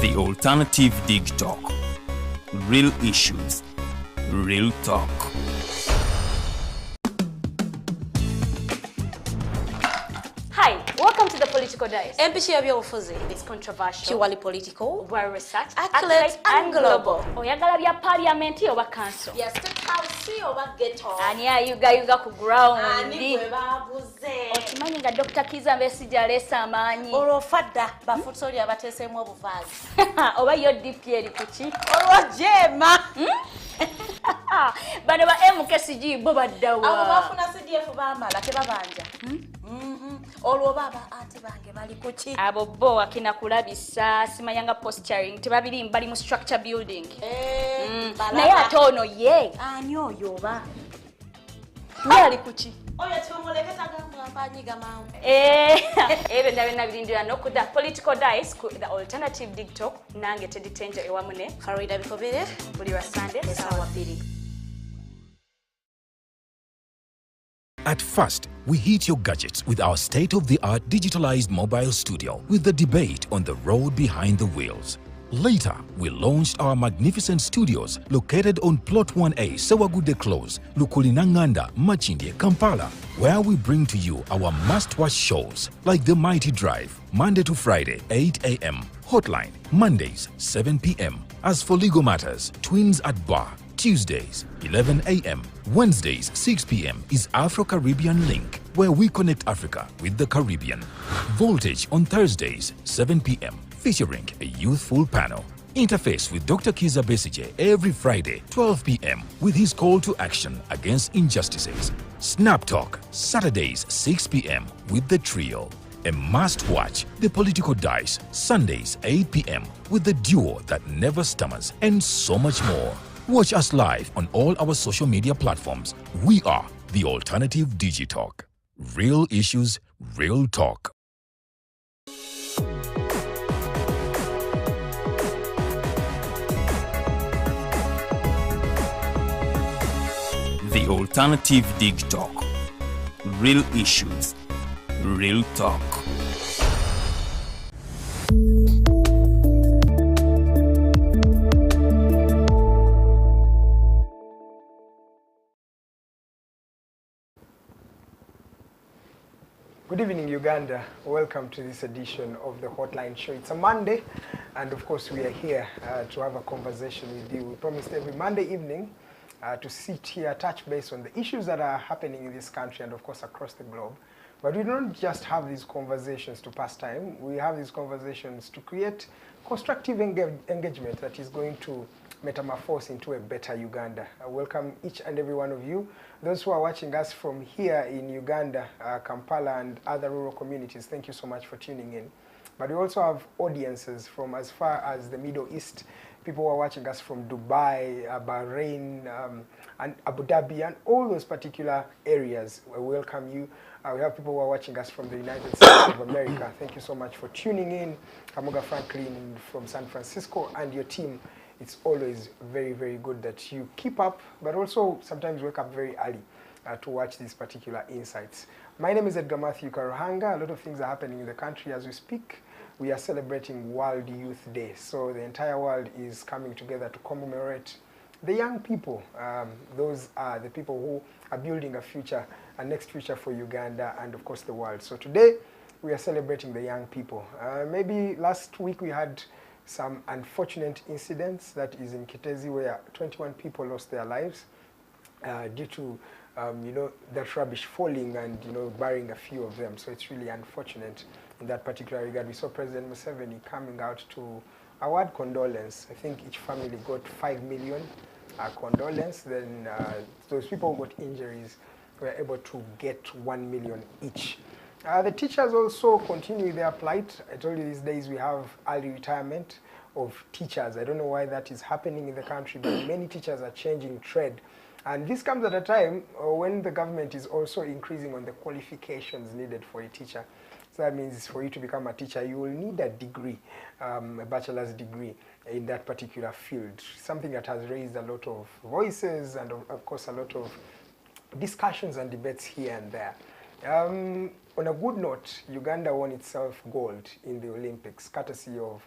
The Alternative Dig Talk. Real issues, real talk. Hi, welcome to the Political Dice. MPC Abiofuzi. It's controversial, purely political, well researched, accurate and global. Oyagala bya parliament oba council. Yes, state house oba ghetto. Ani ayuga ku ground. Ani gwe babuze. Okimanyi nga Dr. Kiza Besigye aleesa amaanyi. Olwo fadda bafutoli abateeseemu obuvaazi. Oba yo DP eri kuki? Olwo jeema. Bano ba MKCG bo baddawa. Abo bafuna CDF baamala tebabanja. Olwo baba ate bange bali kuki? Abo bo akina kulabisa simanyanga posturing tebabiri bali mu structure building. Naye ate ono ye. Ani oyo oba? Ye ali kuki? Oyo tumuleketa gambanyiga mawu. Ebe ndabena birindira no ku the Political Dice ku the Alternative Dig Talk nange teditenje ewamune. Farida bikobere Buli wa Sunday sawa 2. At first, we hit your gadgets with our state-of-the-art digitalized mobile studio with the debate on the road behind the wheels. Later, we launched our magnificent studios located on Plot 1A, Sewagude Close, Lukulinanganda, Machindye, Kampala, where we bring to you our must-watch shows like The Mighty Drive, Monday to Friday, 8 a.m., Hotline, Mondays, 7 p.m. As for legal matters, Twins at Bar, Tuesdays, 11 a.m., Wednesdays, 6 p.m. is Afro-Caribbean Link, where we connect Africa with the Caribbean. Voltage on Thursdays, 7 p.m., featuring a youthful panel. Interface with Dr. Kiza Besigye every Friday, 12 p.m. with his call to action against injustices. Snap Talk, Saturdays, 6 p.m. with the trio. A must-watch, The Political Dice, Sundays, 8 p.m. with the duo that never stammers, and so much more. Watch us live on all our social media platforms. We are The Alternative Digitalk. Real issues, real talk. The Alternative Dig Talk. Real issues, real talk. Good evening, Uganda. Welcome to this edition of the Hotline Show. It's a Monday, and of course we are here to have a conversation with you. We promised every Monday evening to sit here, touch base on the issues that are happening in this country and of course across the globe. But we don't just have these conversations to pass time. We have these conversations to create constructive engagement that is going to metamorphose into a better Uganda. I welcome each and every one of you. Those who are watching us from here in Uganda, Kampala and other rural communities, thank you so much for tuning in. But we also have audiences from as far as the Middle East, people who are watching us from Dubai, Bahrain, and Abu Dhabi, and all those particular areas. We welcome you. We have people who are watching us from the United States of America. Thank you so much for tuning in. Kamuga Franklin from San Francisco and your team. It's always very, very good that you keep up, but also sometimes wake up very early to watch these particular insights. My name is Edgar Mathew Karuhanga. A lot of things are happening in the country as we speak. We are celebrating World Youth Day, so the entire world is coming together to commemorate the young people. Those are the people who are building a future, a next future for Uganda and of course the world. So today we are celebrating the young people. Maybe last week we had some unfortunate incidents, that is in Kitezi, where 21 people lost their lives due to that rubbish falling and burying a few of them. So it's really unfortunate in that particular regard. We saw President Museveni coming out to award condolence. I think each family got 5 million condolence. Then those people who got injuries were able to get 1 million each. The teachers also continue their plight. I told you these days we have early retirement of teachers. I don't know why that is happening in the country, but many teachers are changing trade. And this comes at a time when the government is also increasing on the qualifications needed for a teacher. So that means for you to become a teacher, you will need a degree, a bachelor's degree in that particular field. Something that has raised a lot of voices and of course a lot of discussions and debates here and there. On a good note, Uganda won itself gold in the Olympics, courtesy of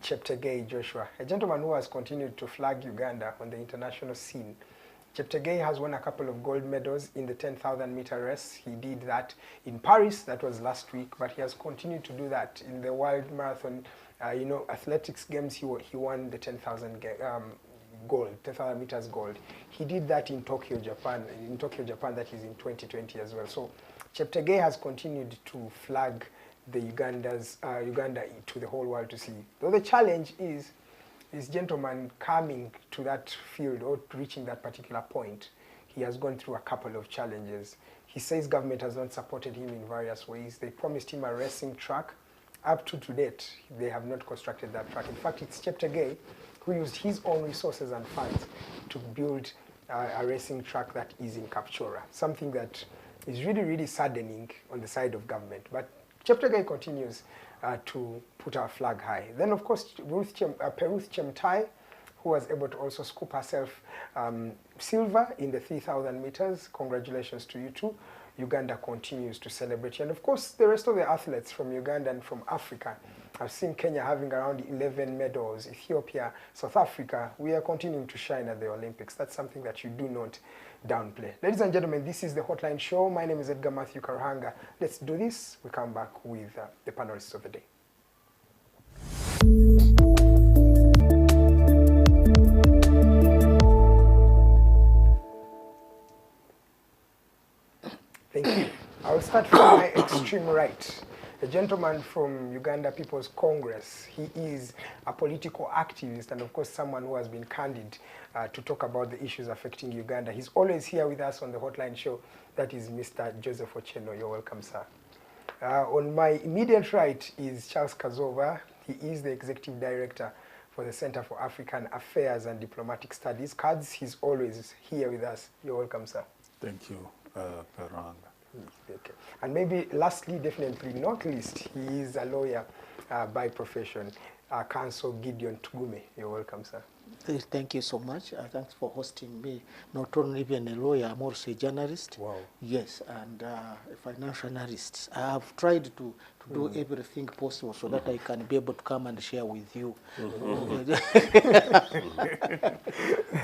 Cheptegei Joshua, a gentleman who has continued to flag Uganda on the international scene. Cheptegei has won a couple of gold medals in the 10,000 meter race. He did that in Paris, that was last week, but he has continued to do that in the World Marathon, athletics games. He won the 10,000 gold, 10,000 meters gold. He did that in Tokyo, Japan. In Tokyo, Japan, that is in 2020 as well. So Cheptegei has continued to flag the Uganda to the whole world to see. Though the challenge is this gentleman coming to that field or reaching that particular point, he has gone through a couple of challenges. He says government has not supported him in various ways. They promised him a racing track. Up to date, they have not constructed that track. In fact, it's Cheptegei who used his own resources and funds to build a racing track that is in Kapchora, something that is really, really saddening on the side of government. But Cheptegei continues to put our flag high. Then, of course, Peruth Chemtai, who was able to also scoop herself silver in the 3,000 meters. Congratulations to you too. Uganda continues to celebrate. And of course, the rest of the athletes from Uganda and from Africa. I've seen Kenya having around 11 medals, Ethiopia, South Africa. We are continuing to shine at the Olympics. That's something that you do not downplay. Ladies and gentlemen, this is the Hotline Show. My name is Edgar Mathew Karuhanga. Let's do this. We come back with the panelists of the day. Thank you. I'll start from my extreme right. A gentleman from Uganda People's Congress. He is a political activist and, of course, someone who has been candid to talk about the issues affecting Uganda. He's always here with us on the Hotline Show. That is Mr. Joseph Ochieno. You're welcome, sir. On my immediate right is Charles Kazooba. He is the Executive Director for the Center for African Affairs and Diplomatic Studies. CAADS, he's always here with us. You're welcome, sir. Thank you, Karuhanga. Okay. And maybe lastly, definitely not least, he is a lawyer by profession, Counsel Gideon Tugume. You're welcome, sir. Thank you so much. Thanks for hosting me. Not only even a lawyer, I'm also a journalist. Wow. Yes, and a financial analyst. I have tried to do everything possible so that I can be able to come and share with you.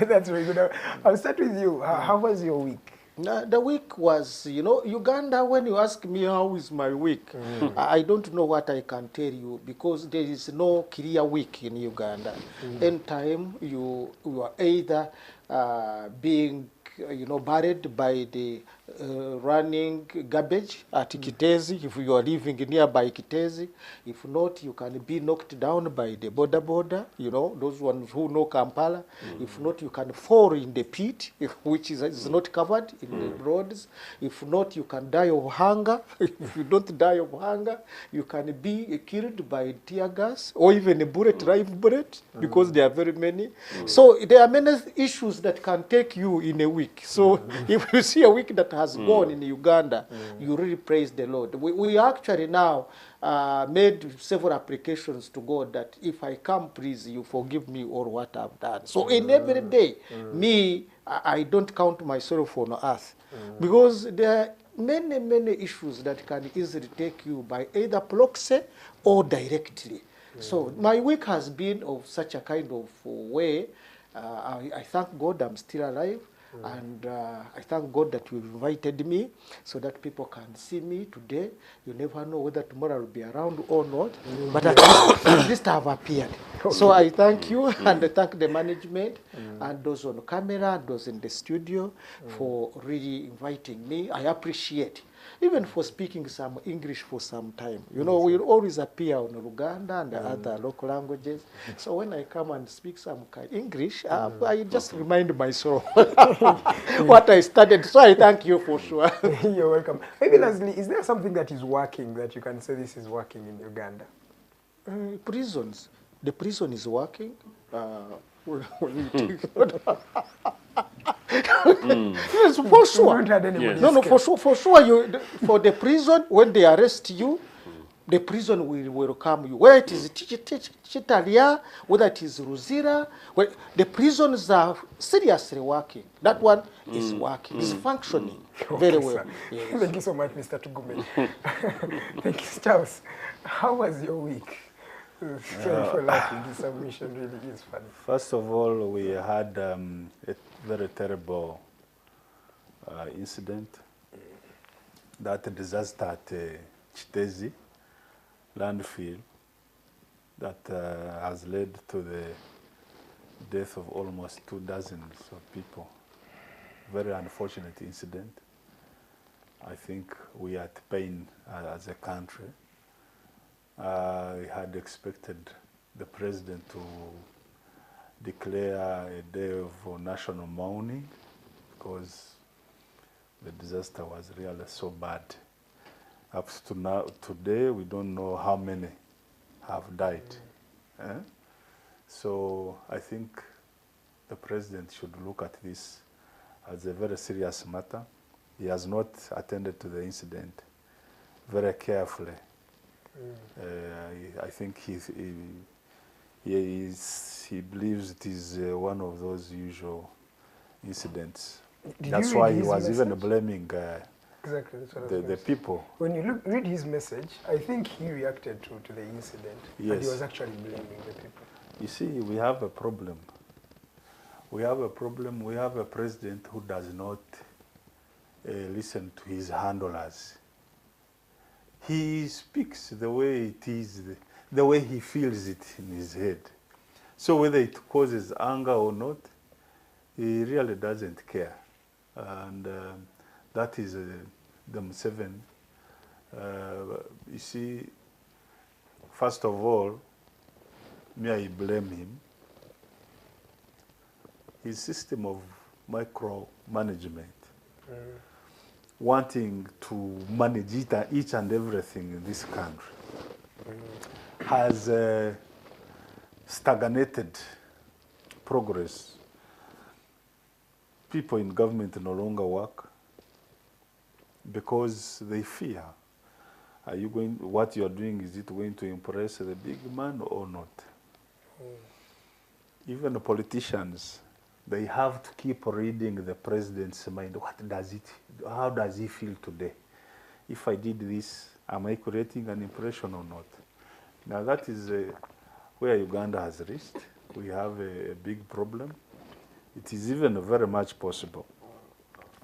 That's very good. I'll start with you. How was your week? The week was, Uganda, when you ask me how is my week, I don't know what I can tell you because there is no clear week in Uganda. Anytime you are either being buried by the running garbage at Kitezi, if you are living nearby Kitezi. If not, you can be knocked down by the border, those ones who know Kampala. If not, you can fall in the pit, which is not covered in the roads. If not, you can die of hunger. If you don't die of hunger, you can be killed by tear gas or even a live bullet, because there are very many. So there are many issues that can take you in a week. So if you see a week that has gone in Uganda, you really praise the Lord. We actually now made several applications to God that if I come, please, you forgive me all what I've done. So in every day, I don't count myself on earth, because there are many issues that can easily take you by either proxy or directly. So my week has been of such a kind of way. I thank God I'm still alive. And I thank God that you invited me so that people can see me today. You never know whether tomorrow will be around or not, but at least I have appeared. So I thank you, and I thank the management and those on camera, those in the studio for really inviting me. I appreciate even for speaking some English for some time. We always appear on Luganda and other local languages. So when I come and speak some English, I just remind myself what I studied. So I thank you for sure. You're welcome. Maybe lastly, is there something that is working that you can say this is working in Uganda? Prisons. The prison is working. Yes, for sure. No, for sure. For the prison, when they arrest you, the prison will welcome you. Whether it is Chitalia, whether it is Ruzira, the prisons are seriously working. That one is working, is functioning very well. Yes. Thank you so much, Mr. Tugume. Thank you, Charles. How was your week? Sorry for laughing. This submission really is funny. First of all, we had a very terrible incident, that disaster at Chitezi landfill that has led to the death of almost 2 dozen of people. Very unfortunate incident. I think we are at pain as a country. I had expected the president to declare a day of national mourning because the disaster was really so bad. Up to now, today, we don't know how many have died. So I think the president should look at this as a very serious matter. He has not attended to the incident very carefully. I think he believes it is one of those usual incidents. That's why he was even blaming Exactly, that's what I was the people. When you read his message, I think he reacted to the incident. Yes. And he was actually blaming the people. You see, we have a problem. We have a problem. We have a president who does not listen to his handlers. He speaks the way it is, the way he feels it in his head. So whether it causes anger or not, he really doesn't care. And that is the Museveni. You see, first of all, I blame him. His system of micromanagement, wanting to manage each and everything in this country, has stagnated progress. People in government no longer work because they fear. Are you going? What you are doing, is it going to impress the big man or not? Even the politicians, they have to keep reading the president's mind. What does it? How does he feel today? If I did this, am I creating an impression or not? Now that is where Uganda has reached. We have a big problem. It is even very much possible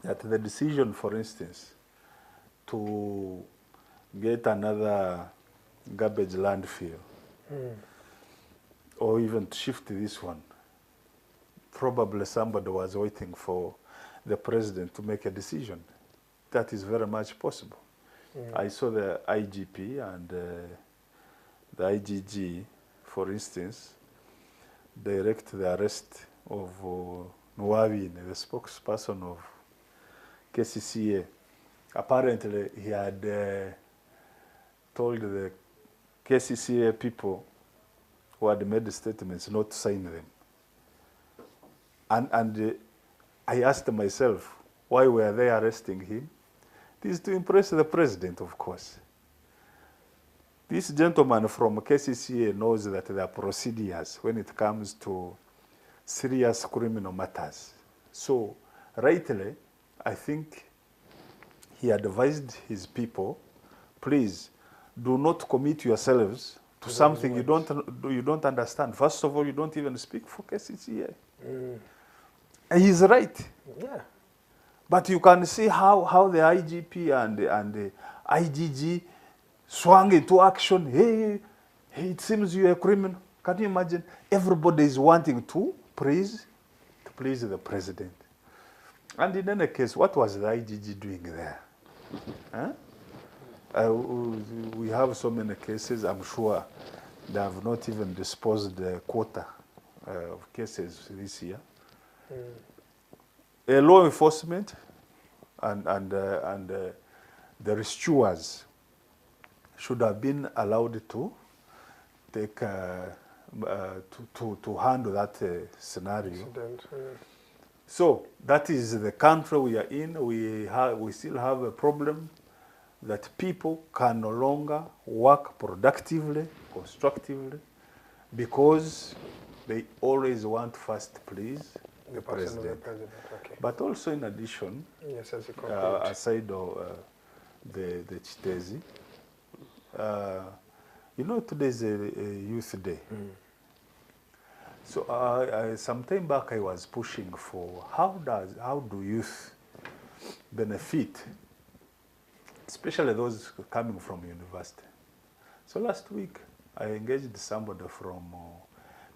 that the decision, for instance, to get another garbage landfill, or even to shift this one, probably somebody was waiting for the president to make a decision. That is very much possible. I saw the IGP and the IGG, for instance, direct the arrest of Nwabine, the spokesperson of KCCA. Apparently, he had told the KCCA people who had made the statements not to sign them. And I asked myself, why were they arresting him? This is to impress the president, of course. This gentleman from KCCA knows that there are procedures when it comes to serious criminal matters. So, rightly, I think he advised his people, please do not commit yourselves to something you don't understand. First of all, you don't even speak for KCCA. And he's right. Yeah. But you can see how the IGP and the IGG swung into action. Hey, it seems you're a criminal. Can you imagine? Everybody is wanting to please the president. And in any case, what was the IGG doing there? We have so many cases. I'm sure they have not even disposed the quota of cases this year. Law enforcement and the rescuers should have been allowed to take to handle that scenario. Incident, So that is the country we are in. We still have a problem that people can no longer work productively, constructively, because they always want first to please the president. Okay. But also in addition, Yes, as you conclude. aside of the Chitezi, You know, today's a Youth Day. So some time back I was pushing for how do youth benefit, especially those coming from university. So last week I engaged somebody from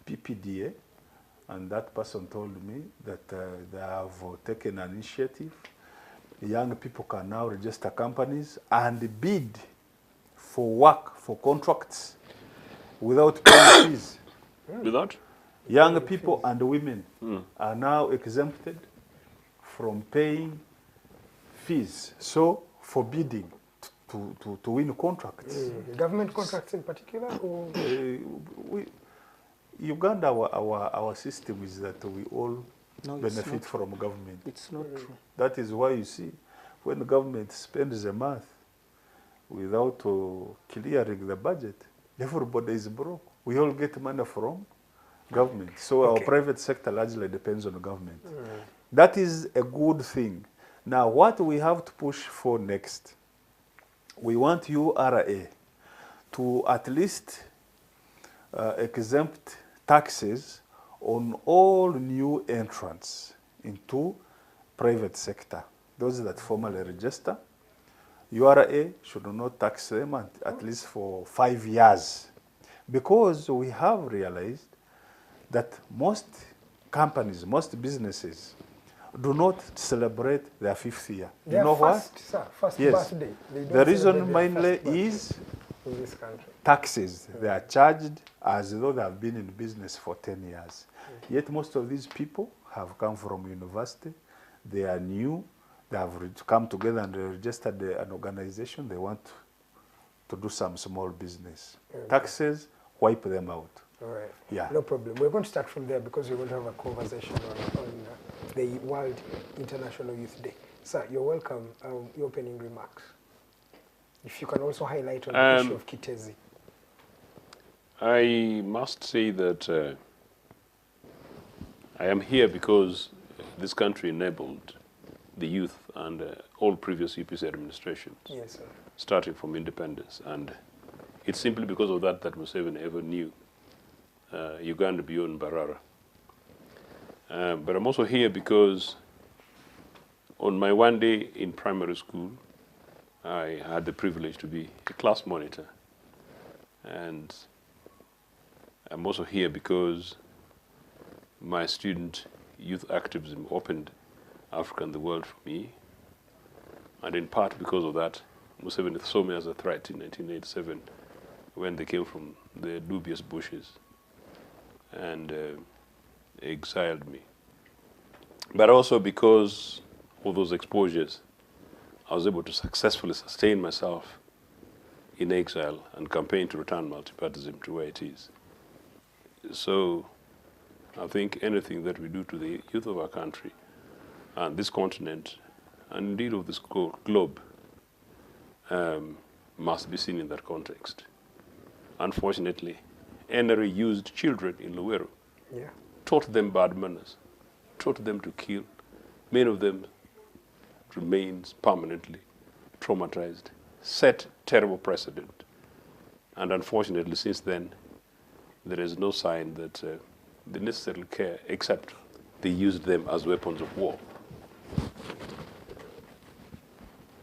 PPDA, and that person told me that they have taken an initiative. Young people can now register companies and bid for work, for contracts, without paying fees. Without? Young people and women are now exempted from paying fees. So, for bidding to win contracts. Government contracts in particular? Or? Uganda, our system is that we all benefit from government. It's not true. That is why you see, when the government spends a month without clearing the budget, everybody is broke. We all get money from government. So our private sector largely depends on the government. That is a good thing. Now, what we have to push for next, we want URA to at least exempt taxes on all new entrants into private sector. Those that formally register, URA should not tax them at least for 5 years. Because we have realized that most companies, most businesses do not celebrate their 5th year. You know what? First Yes. birthday. The reason mainly is in this country. taxes. They are charged as though they have been in business for 10 years. Yet most of these people have come from university. They are new. They have come together and registered an organization. They want to do some small business. Taxes wipe them out. All right. Yeah. No problem. We're going to start from there because we're going to have a conversation on the World International Youth Day. Sir, you're welcome. Your opening remarks. If you can also highlight on the issue of Kitezi. I must say that I am here because this country enabled the youth and all previous UPC administrations, Yes, sir. starting from independence. And it's simply because of that that Museveni ever knew Uganda beyond Mbarara. But I'm also here because on my one day in primary school, I had the privilege to be a class monitor. And I'm also here because my student youth activism opened Africa and the world for me. And in part because of that, Museveni saw me as a threat in 1987 when they came from the dubious bushes and exiled me. But also because of those exposures, I was able to successfully sustain myself in exile and campaign to return multipartyism to where it is. So I think anything that we do to the youth of our country and this continent, and indeed of this globe, must be seen in that context. Unfortunately, NRA used children in Luweero, taught them bad manners, taught them to kill. Many of them remains permanently traumatized, set terrible precedent. And unfortunately, since then, there is no sign that they necessarily care, except they used them as weapons of war.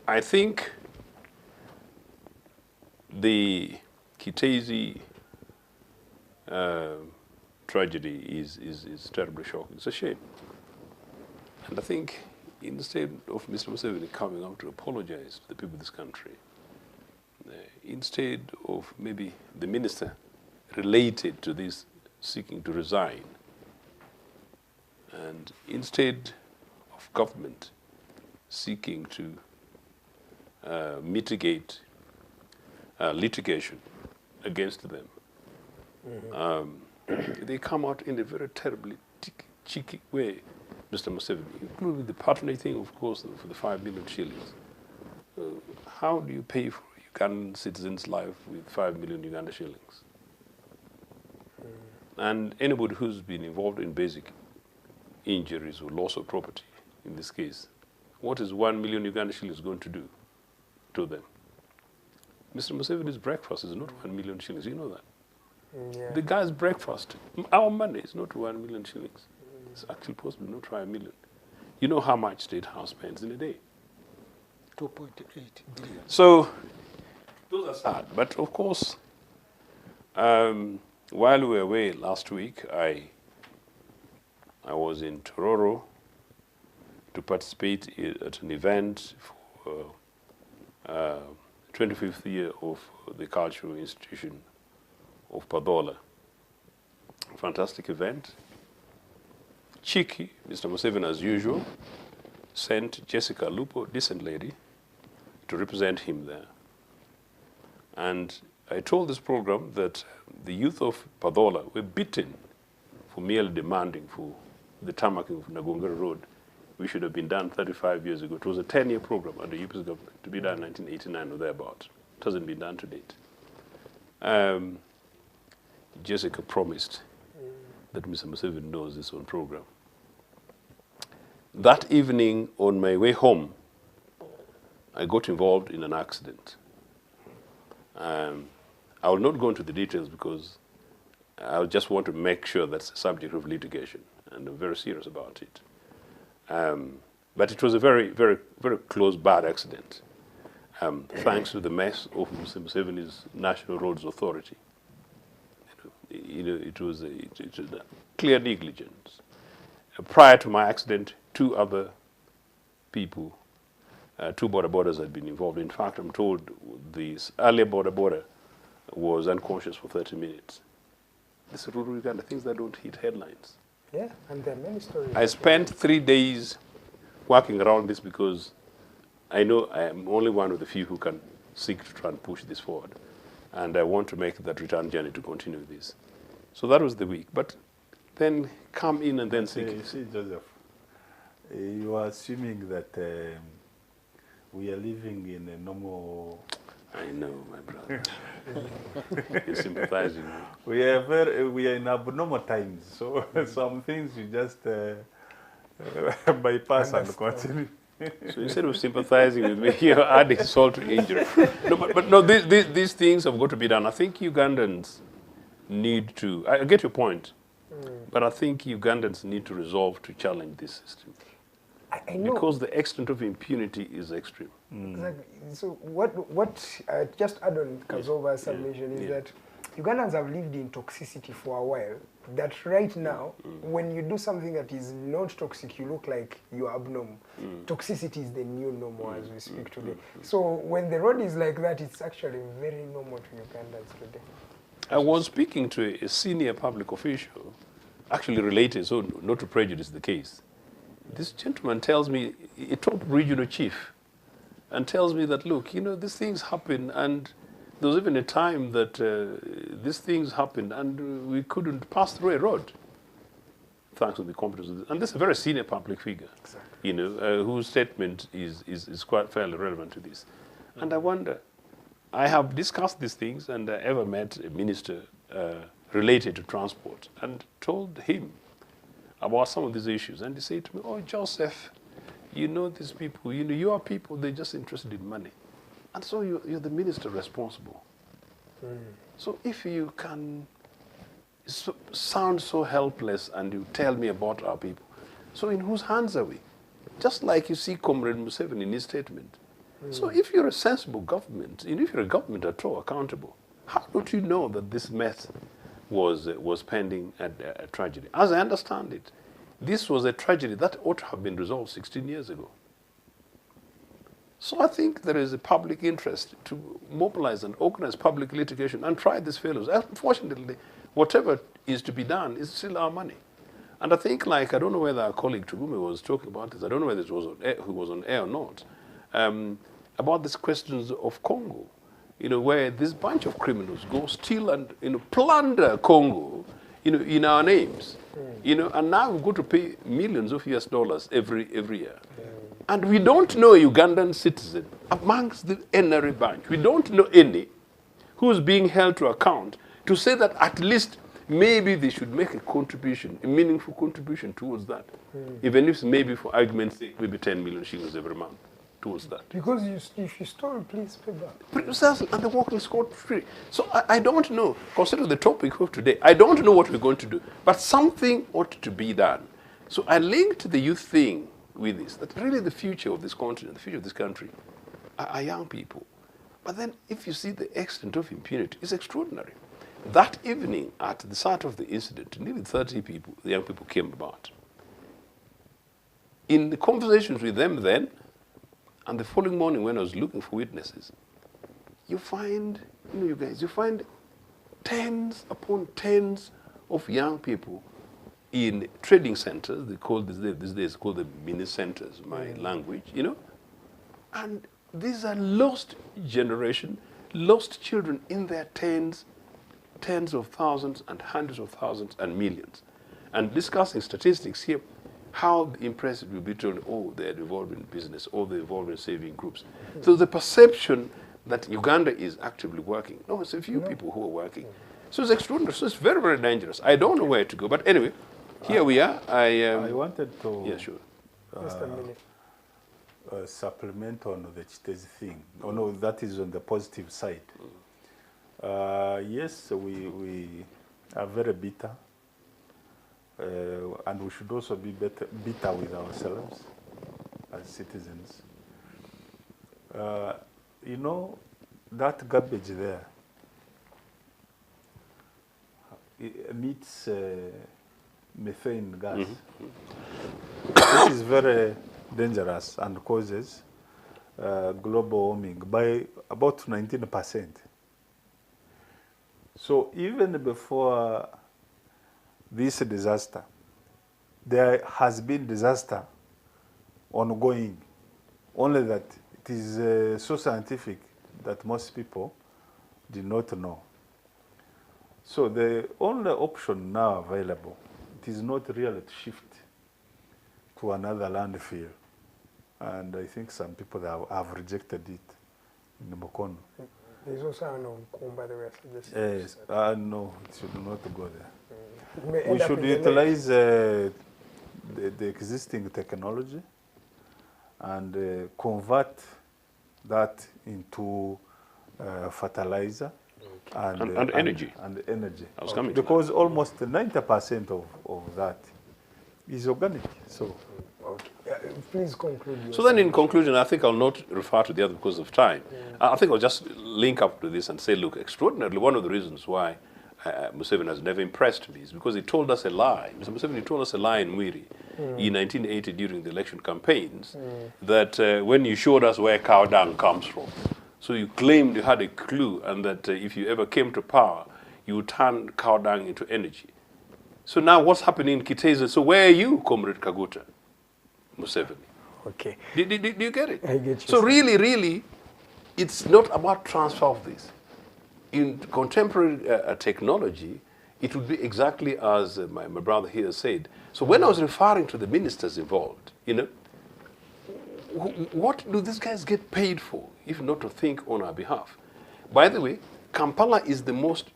I think the Kitezi tragedy is terribly shocking. It's a shame. And I think instead of Mr. Museveni coming out to apologize to the people of this country, instead of maybe the minister related to this seeking to resign, and instead of government seeking to mitigate litigation against them, they come out in a very terribly cheeky way, Mr. Museveni, including the patronage thing, of course, for the 5 million shillings. How do you pay for a Ugandan citizen's life with 5 million Uganda shillings? And anybody who's been involved in basic injuries or loss of property, in this case, what is 1 million Uganda shillings going to do to them? Mr. Museveni's breakfast is not 1 million shillings. You know that. Yeah. The guy's breakfast, our money is not 1 million shillings. It's actually possible not try 1 million. You know how much State House spends in a day? 2.8 billion. So those are sad. But of course, while we were away last week, I was in Tororo to participate at an event for 25th year of the cultural institution of Padola. Fantastic event. Cheeky, Mr. Museveni as usual, sent Jessica Lupo, decent lady, to represent him there. And I told this program that the youth of Padola were beaten for merely demanding for the tarmacking of Nagongera Road, which should have been done 35 years ago. It was a 10-year program under the UPC government to be done in 1989 or thereabouts. It hasn't been done to date. Jessica promised that Mr. Museveni knows this on program. That evening, on my way home, I got involved in an accident. I will not go into the details because I just want to make sure that's a subject of litigation, and I'm very serious about it. But it was a very, very, very close, bad accident, thanks to the mess of Mr. Museveni's National Roads Authority. It was a clear negligence. Prior to my accident, 2 other people, 2 border borders had been involved. In fact, I'm told this earlier border was unconscious for 30 minutes. This is rural Uganda, things that don't hit headlines. Yeah, and there are many stories. I spent 3 days working around this because I know I am only one of the few who can seek to try and push this forward. And I want to make that return journey to continue this. So that was the week. But then come in and then say... See, Joseph, you are assuming that we are living in a normal... I know, my brother. You're sympathizing. We are in abnormal times, so some things you just bypass and continue. So instead of sympathizing with me, you're adding salt to injury. No, but no, these things have got to be done. I think Ugandans need to, I get your point, but I think Ugandans need to resolve to challenge this system. I know. Because the extent of impunity is extreme. Exactly. So what just add on Kazooba's submission is that Ugandans have lived in toxicity for a while. That right now, when you do something that is not toxic, you look like you're abnormal. Toxicity is the new normal as we speak today. So when the road is like that, it's actually very normal to Ugandans today. I was speaking to a senior public official, actually related, so not to prejudice the case. This gentleman tells me, a top regional chief, and tells me that, look, these things happen, and there was even a time that these things happened, and we couldn't pass through a road, thanks to the competence of this. And this is a very senior public figure, exactly. Whose statement is quite fairly relevant to this. And I wonder, I have discussed these things, and I ever met a minister related to transport, and told him about some of these issues. And he said to me, oh, Joseph, you know these people, you are people, they're just interested in money. And so you're the minister responsible. So if you can sound so helpless and you tell me about our people, so in whose hands are we? Just like you see Comrade Museveni in his statement. So if you're a sensible government, if you're a government at all accountable, how don't you know that this mess was pending a tragedy? As I understand it, this was a tragedy that ought to have been resolved 16 years ago. So I think there is a public interest to mobilize and organize public litigation and try these failures. Unfortunately, whatever is to be done is still our money. And I think, I don't know whether our colleague Tugume was talking about this, I don't know whether it was on air, who was on air or not, about these questions of Congo, where this bunch of criminals go steal and plunder Congo, in our names, and now we've got to pay millions of US dollars every year. And we don't know a Ugandan citizen amongst the NRA bunch. We don't know any who's being held to account to say that at least maybe they should make a contribution, a meaningful contribution towards that. Even if maybe for argument's sake, maybe 10 million shillings every month. towards that. Because if you stole, please pay back. Precisely, and they're walking scot-free. So I don't know, consider the topic of today, I don't know what we're going to do, but something ought to be done. So I linked the youth thing with this, that really the future of this continent, the future of this country, are young people. But then if you see the extent of impunity, it's extraordinary. That evening, at the start of the incident, nearly 30 people, the young people came about. In the conversations with them then, and the following morning when I was looking for witnesses, you find, you guys, you find tens upon tens of young people in trading centers. They call these days called the mini centers, my language, and these are lost generation, lost children in their tens of thousands and hundreds of thousands and millions. And discussing statistics here, how impressive it will be to, oh, they're involved in business, or they're involved in saving groups. So the perception that Uganda is actively working, no, it's a few people who are working. So it's extraordinary. So it's very, very dangerous. I don't know where to go. But anyway, here we are. I wanted to yeah, sure. Just a minute. Supplement on the Chitezi thing. Oh no, that is on the positive side. Yes, we are very bitter. And we should also be bitter with ourselves as citizens. That garbage there emits methane gas. This is very dangerous and causes global warming by about 19%. So even before this disaster, there has been disaster ongoing, only that it is so scientific that most people did not know. So the only option now available, it is not really to shift to another landfill. And I think some people have rejected it in Mukono. There's also an Nkom, by the way, yes, no, it should not go there. We should utilize the existing technology and convert that into fertilizer and energy. And energy. I was coming because to that. Almost 90% of that is organic. So, okay. Please conclude. So then in conclusion, I think I'll not refer to the other because of time. I think I'll just link up to this and say, look, extraordinarily, one of the reasons why Museveni has never impressed me is because he told us a lie. Mr. Museveni told us a lie in Mwiri in 1980 during the election campaigns that when you showed us where cow dung comes from, so you claimed you had a clue and that if you ever came to power, you would turn cow dung into energy. So now what's happening in Kiteza? So where are you, Comrade Kaguta Museveni? Okay. Do you get it? I get you. So really, it's not about transfer of this. In contemporary technology, it would be exactly as my brother here said. So when I was referring to the ministers involved, what do these guys get paid for, if not to think on our behalf? By the way, Kampala is the most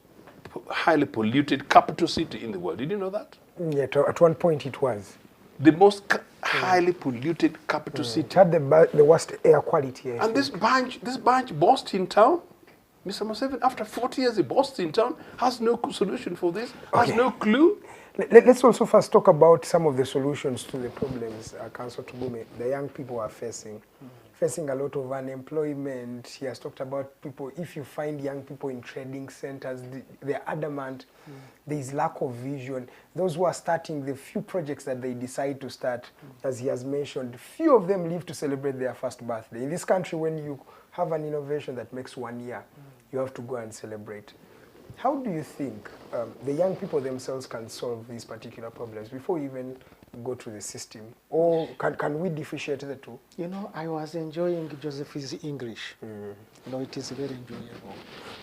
highly polluted capital city in the world. Did you know that? Yeah, at one point it was. The most highly polluted capital city. It had the worst air quality. And this bunch burst in town. Mr. Museveni, after 40 years, he burst in town, has no solution for this, has no clue. Let's also first talk about some of the solutions to the problems Councillor Tugume, the young people are facing. Facing a lot of unemployment. He has talked about people, if you find young people in trading centers, they're adamant, there is lack of vision. Those who are starting the few projects that they decide to start, as he has mentioned, few of them live to celebrate their first birthday. In this country, when you have an innovation that makes 1 year, you have to go and celebrate. How do you think the young people themselves can solve these particular problems before you even go to the system? Or can we differentiate the two? I was enjoying Joseph's English. It is very enjoyable.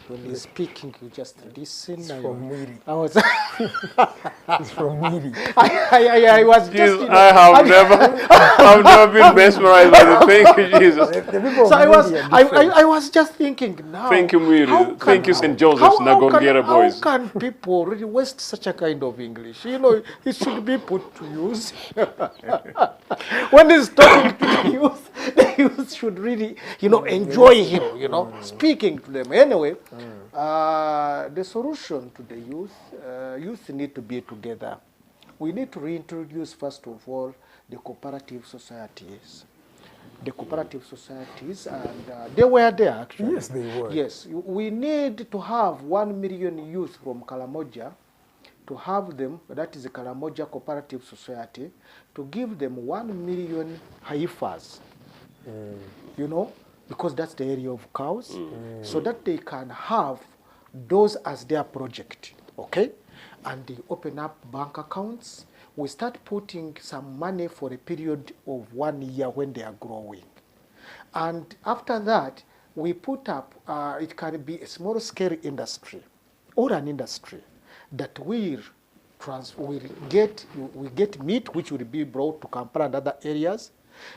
When he's speaking, you just listen. It's from Mwiri. I was It's from Mwiri. I was just... I've never been mesmerized by the thank you, Jesus. So I was just thinking now. Thank you, Mwiri. Thank you, St. Joseph's Nagongera boys. How can people people really waste such a kind of English. You know, it should be put to use. When he's talking to the youth should really, you know, enjoy him, you know, speaking to them. Anyway, the solution to the youth need to be together. We need to reintroduce, first of all, the cooperative societies. The cooperative societies, and they were there actually. Yes, they were. Yes, we need to have 1 million youth from Karamoja, to have them, that is the Karamoja Cooperative Society, to give them 1 million haifas, you know, because that's the area of cows, so that they can have those as their project, okay? And they open up bank accounts. We start putting some money for a period of 1 year when they are growing. And after that, we put up, it can be a small scale industry or an industry that will get meat, which will be brought to Kampala and other areas.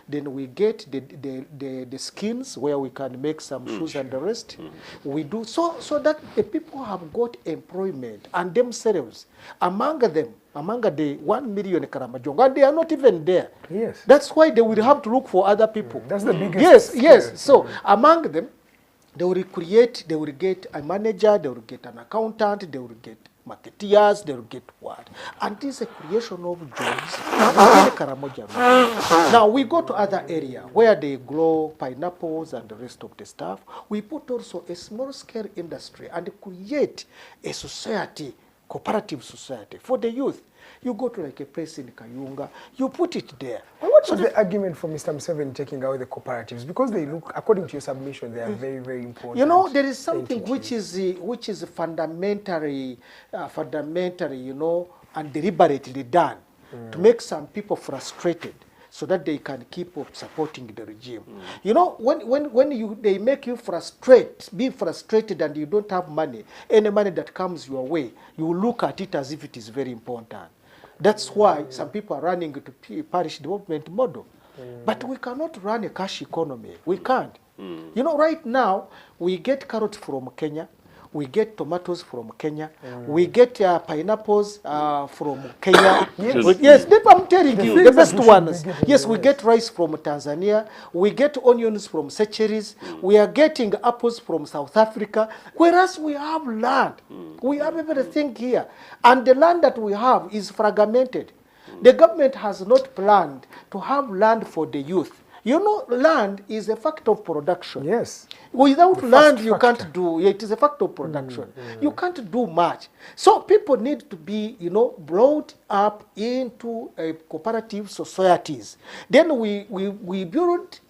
Then we get the skins where we can make some shoes and the rest. We do so that the people have got employment and themselves among the 1 million Karamajongo, and they are not even there. Yes. That's why they will have to look for other people. That's the biggest. Yes. So among them, they will get a manager, they will get an accountant, they will get marketeers, they will get what? And this is a creation of jobs in Karamoja. Now we go to other area where they grow pineapples and the rest of the stuff. We put also a small scale industry and create a society, cooperative society for the youth. You go to like a place in Kayunga, you put it there. What was the argument for Mr. Museveni taking out the cooperatives? Because they look, according to your submission, they are very, very important. You know, there is something which is fundamentally, you know, and deliberately done to make some people frustrated, so that they can keep up supporting the regime. You know, when they make you be frustrated and you don't have money, any money that comes your way, you look at it as if it is very important. That's why some people are running to parish development model. But we cannot run a cash economy. We can't. You know, right now, we get carrots from Kenya. We get tomatoes from Kenya. We get pineapples from Kenya. Yes, I'm telling you, the best ones. Yes, we get rice from Tanzania. We get onions from Seychelles. We are getting apples from South Africa. Whereas we have land. We have everything here. And the land that we have is fragmented. The government has not planned to have land for the youth. You know, land is a factor of production. Yes. Without land, you can't do, it is a factor of production. You can't do much. So people need to be, you know, brought up into cooperative societies. Then we build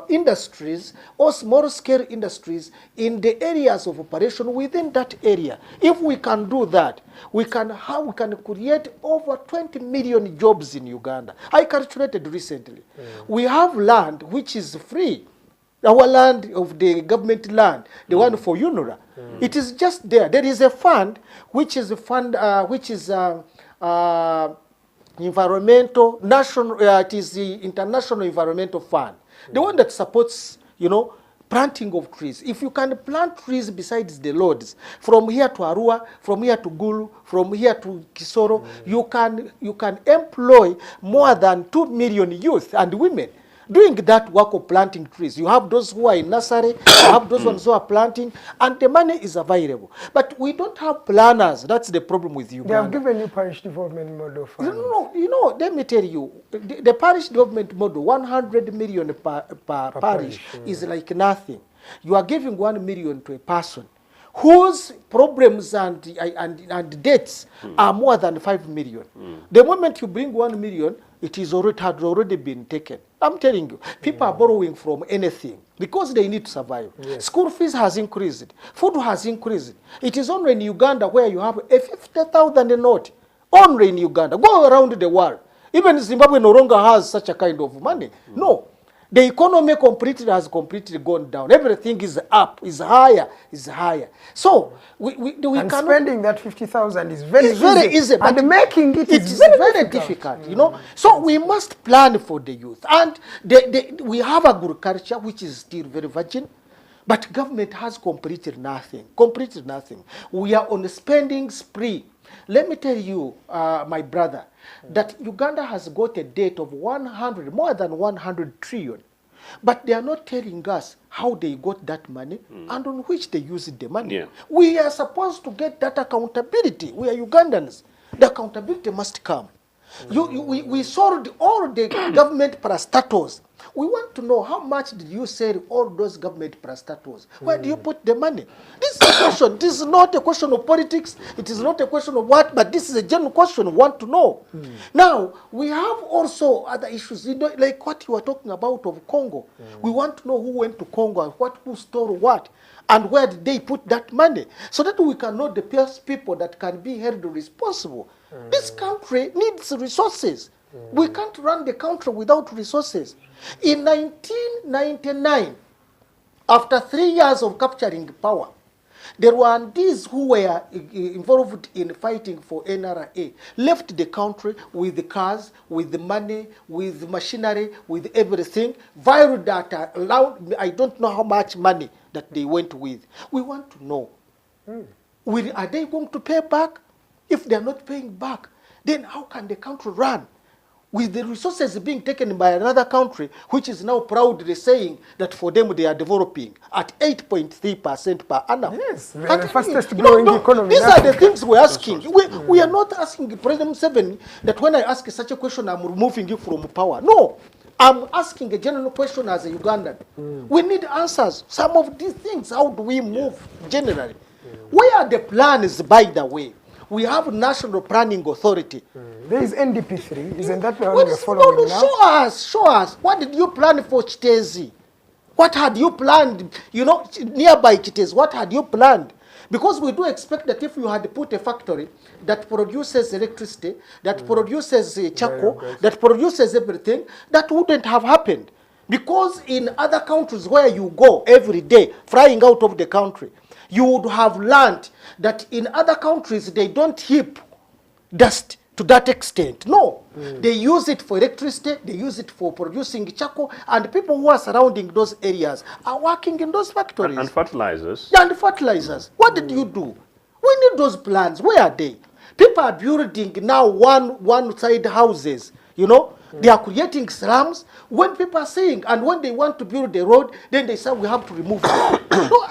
industries or small scale industries in the areas of operation within that area. If we can do that, we can create over 20 million jobs in Uganda. I calculated recently. We have land which is free. Our land of the government land, the one for UNRWA, it is just there. There is a fund which is environmental national. It is the International Environmental Fund, the one that supports, you know, planting of trees. If you can plant trees besides the roads, from here to Arua, from here to Gulu, from here to Kisoro, you can employ more than 2 million youth and women doing that work of planting trees. You have those who are in nursery, you have those ones who are planting, and the money is available. But we don't have planners. That's the problem with Uganda. They have given you parish development model funds. You know, let me tell you, the parish development model, 100 million per parish is like nothing. You are giving 1 million to a person whose problems and debts are more than 5 million. The moment you bring 1 million, it had already been taken. I'm telling you, people are borrowing from anything because they need to survive. Yes. School fees has increased. Food has increased. It is only in Uganda where you have a 50,000 note. Only in Uganda. Go around the world. Even Zimbabwe no longer has such a kind of money. No. The economy has completely gone down. Everything is up, is higher. So we cannot, spending that 50,000 is very easy. And making it is very difficult. You know. So we must plan for the youth. And we have agriculture which is still very virgin. But government has completed nothing. Completed nothing. We are on a spending spree. Let me tell you, my brother, that Uganda has got a debt of more than 100 trillion. But they are not telling us how they got that money and on which they used the money. Yeah. We are supposed to get that accountability. We are Ugandans. The accountability must come. We sold all the government parastatals. We want to know how much did you sell all those government parastatals? Where do you put the money? This is a question. This is not a question of politics. It is not a question of what, but this is a general question we want to know. Now, we have also other issues, you know, like what you were talking about of Congo. We want to know who went to Congo and who stole what. And where did they put that money? So that we can know the people that can be held responsible. This country needs resources. We can't run the country without resources. In 1999, after 3 years of capturing power, there were these who were involved in fighting for NRA, left the country with the cars, with the money, with the machinery, with everything, via data, allowed, I don't know how much money that they went with. We want to know, are they going to pay back? If they are not paying back, then how can the country run? With the resources being taken by another country, which is now proudly saying that for them they are developing at 8.3% per annum. Yes, they are the fastest growing economy. These are the things we're asking. We are not asking President Museveni that when I ask such a question, I'm removing you from power. No, I'm asking a general question as a Ugandan. We need answers. Some of these things, how do we move generally? Where are the plans, by the way? We have National Planning Authority. There is NDP3. Isn't that the one we're following now? Show us. What did you plan for Chitezi? What had you planned, you know, nearby Chitezi? What had you planned? Because we do expect that if you had put a factory that produces electricity, that produces charcoal, that produces everything, that wouldn't have happened. Because in other countries where you go every day, flying out of the country, you would have learned that in other countries they don't heap dust to that extent. No, they use it for electricity, they use it for producing charcoal, and people who are surrounding those areas are working in those factories. And fertilizers. Yeah, and fertilizers. What did you do? We need those plans. Where are they? People are building now one-side houses, you know. They are creating slums. When people are saying, and when they want to build a road, then they say we have to remove it. No,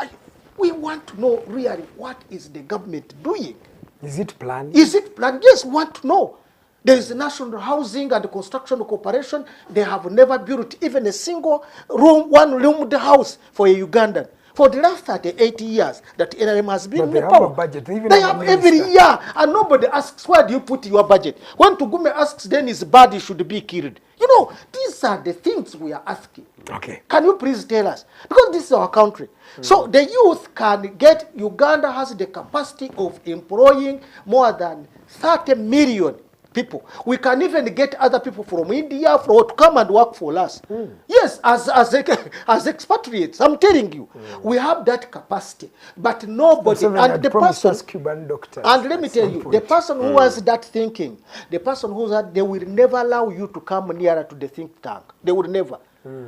we want to know really what is the government doing. Is it planned? Is it planned? Yes, we want to know. There is a National Housing and Construction Corporation. They have never built even a single room, one-roomed house for a Ugandan. For the last 38 years that NRM has been in the power. But they have a budget. They have every year, and nobody asks, where do you put your budget? When Tugume asks, then his body should be killed. You know, these are the things we are asking. Okay. Can you please tell us? Because this is our country. So the youth can get, Uganda has the capacity of employing more than 30 million people. We can even get other people from India to come and work for us. Yes, as expatriates, I'm telling you, we have that capacity. But nobody, and the person, Cuban doctors, and let me tell you, the person who has that thinking, the person who has, they will never allow you to come nearer to the think tank. They will never.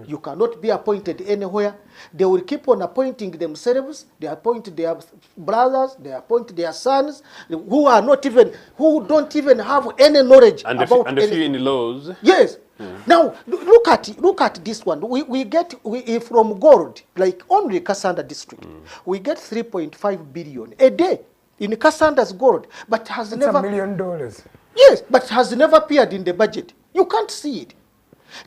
You cannot be appointed anywhere. They will keep on appointing themselves. They appoint their brothers. They appoint their sons, who are not even, who don't even have any knowledge and about and a few in laws. Yes. Now look at this one. We get from gold, like only Kasanda district, we get 3.5 billion a day in Kasanda's gold, but has never $1 million. Yes, but has never appeared in the budget. You can't see it.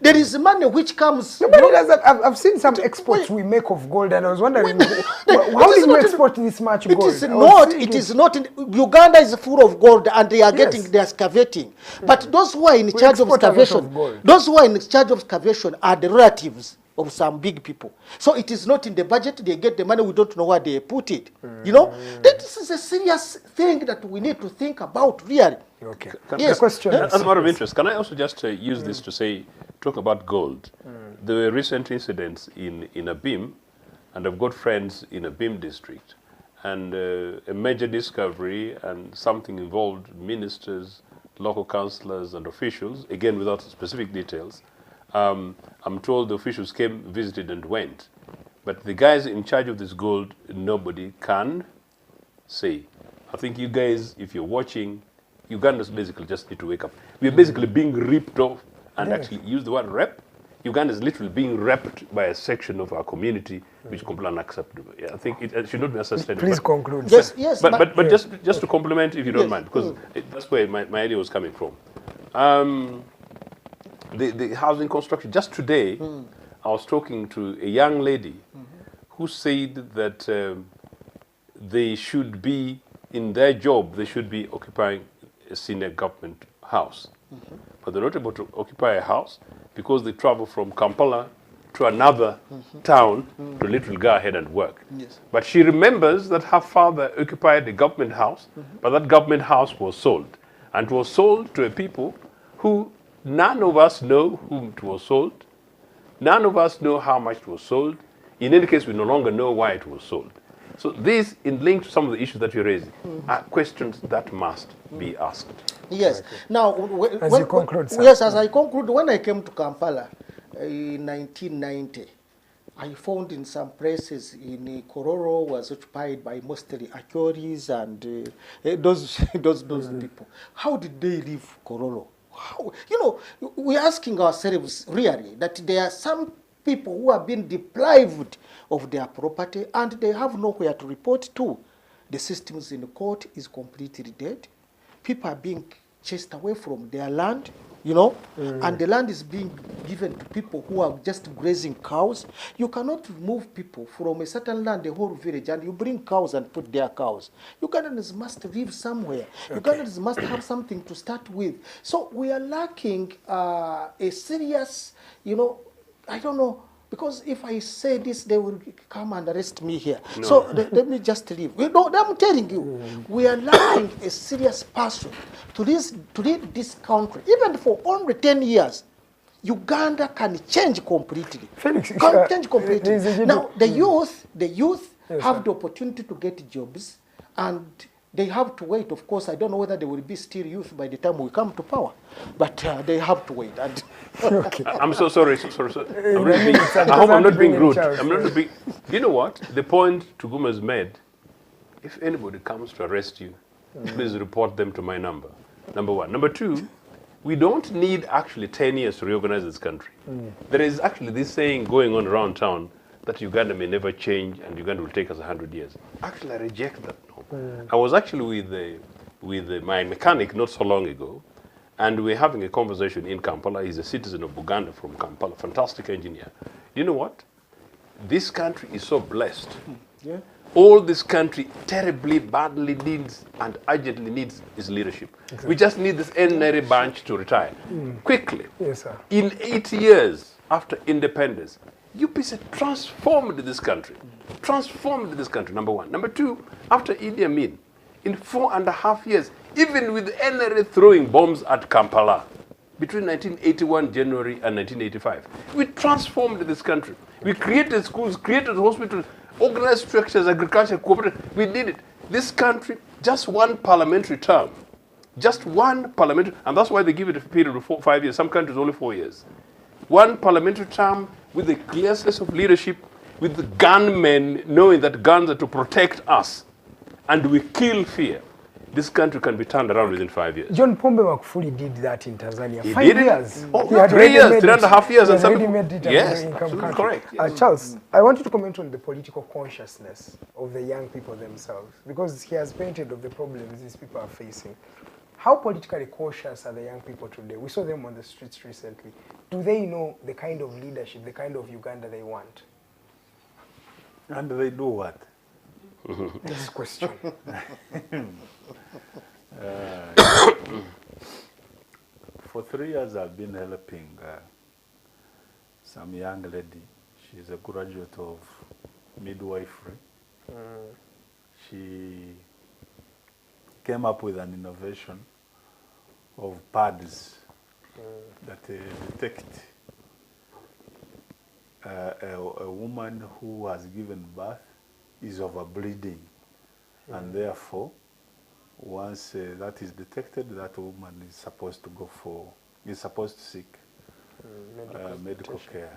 There is money which comes. I've seen some exports we make of gold, and I was wondering, how did you export this much gold? It is not. Uganda is full of gold, and they are getting, they are excavating. But those who are in charge of excavation, those who are in charge of excavation are the relatives of some big people. So it is not in the budget. They get the money. We don't know where they put it. You know, this is a serious thing that we need to think about, really. Okay. Yes. The question As a matter of interest, can I also just use this to say, talk about gold? There were recent incidents in Abim, and I've got friends in Abim district, and a major discovery, and something involved ministers, local councillors, and officials, again without specific details. I'm told the officials came, visited, and went. But the guys in charge of this gold, nobody can say. I think you guys, if you're watching, Ugandans basically just need to wake up. We are basically being ripped off, and actually use the word rep. Uganda is literally being repped by a section of our community which is completely unacceptable. Yeah, I think it should not be sustainable. Please conclude. Yes, yes. But just to compliment, if you don't mind, because that's where my idea was coming from. The housing construction. Just today, I was talking to a young lady who said that they should be, in their job, they should be occupying a senior government house. But they're not able to occupy a house because they travel from Kampala to another town to literally go ahead and work. Yes. But she remembers that her father occupied a government house, but that government house was sold. And it was sold to a people who none of us know whom it was sold. None of us know how much it was sold. In any case, we no longer know why it was sold. So these, in link to some of the issues that you're raising, are questions that must be asked. Yes. Now, As you conclude, sir. yes, as I conclude, when I came to Kampala in 1990, I found in some places in Kororo was occupied by mostly Achoris and those people. How did they leave Kororo? How, you know, we're asking ourselves really that there are some people who have been deprived of their property and they have nowhere to report to. The systems in the court is completely dead. People are being chased away from their land, you know, and the land is being given to people who are just grazing cows. You cannot move people from a certain land, the whole village, and you bring cows and put their cows. Ugandans must live somewhere. Ugandans must have something to start with. So we are lacking a serious, you know, I don't know, because if I say this, they will come and arrest me here. No. So let me just leave. I'm telling you, we are lacking a serious person to lead this country. Even for only 10 years, Uganda can change completely. Felix, can change completely. Now, the youth Yes, have sir. the opportunity to get jobs, and they have to wait. Of course, I don't know whether they will be still youth by the time we come to power, but they have to wait. And Okay. I'm sorry. I'm not being rude. I'm not being. You know what? The point Tugume has made. If anybody comes to arrest you, please report them to my number. Number one. Number two, we don't need actually 10 years to reorganize this country. There is actually this saying going on around town that Uganda may never change and Uganda will take us 100 years. Actually, I reject that. No. I was actually with my mechanic not so long ago, and we're having a conversation in Kampala. He's a citizen of Uganda from Kampala, fantastic engineer. You know what? This country is so blessed. yeah. All this country terribly, badly needs and urgently needs is leadership. Exactly. We just need this ordinary bunch to retire quickly. Yes, sir. In 8 years after independence, UPC transformed this country. Transformed this country, number one. Number two, after Idi Amin, in 4.5 years, even with NRA throwing bombs at Kampala, between 1981 January and 1985, we transformed this country. We created schools, created hospitals, organized structures, agriculture, cooperative. We did it. This country, just one parliamentary term. Just one parliamentary, and that's why they give it a period of 5 years. Some countries only 4 years. One parliamentary term with a clear sense of leadership, with the gunmen knowing that guns are to protect us, and we kill fear. This country can be turned around within 5 years. John Pombe Magufuli did that in Tanzania. He 5 did it? years. Oh, He had 3 already years, made 3.5 years, He and had some already people- made it Yes, an income absolutely country. correct. Charles, I want you to comment on the political consciousness of the young people themselves, because he has painted of the problems these people are facing. How politically cautious are the young people today? We saw them on the streets recently. Do they know the kind of leadership, the kind of Uganda they want? And they do what? This question. For 3 years, I've been helping some young lady. She's a graduate of midwifery. She came up with an innovation of pads that detect a woman who has given birth is overbleeding, and therefore, once that is detected, that woman is supposed to seek medical care.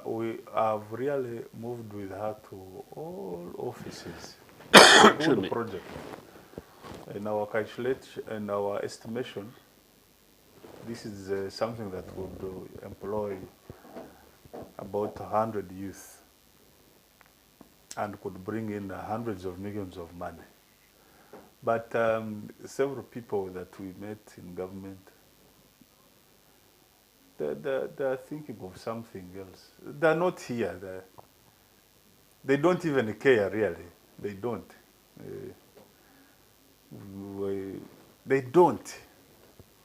We have really moved with her to all offices. Good project. In our calculation and our estimation, this is something that would employ about 100 youth and could bring in hundreds of millions of money. But several people that we met in government, they're thinking of something else. They're not here. They don't even care, really. They don't. They don't.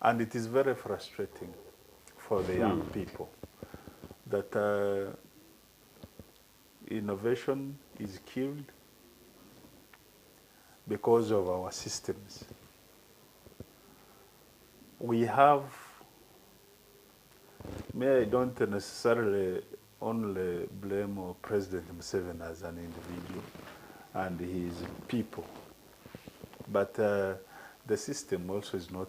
And it is very frustrating for the young people that innovation is killed because of our systems. We have, I don't necessarily only blame President Museveni as an individual and his people, but the system also is not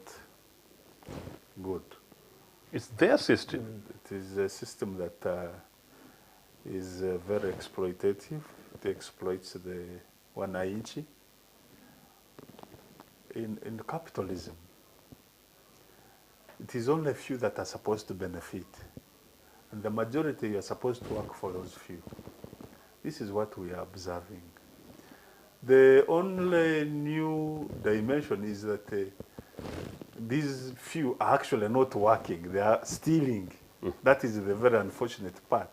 good. It's their system. It is a system that is very exploitative. It exploits the wananchi. In capitalism, it is only a few that are supposed to benefit, and the majority are supposed to work for those few. This is what we are observing. The only new dimension is that these few are actually not working. They are stealing. That is the very unfortunate part.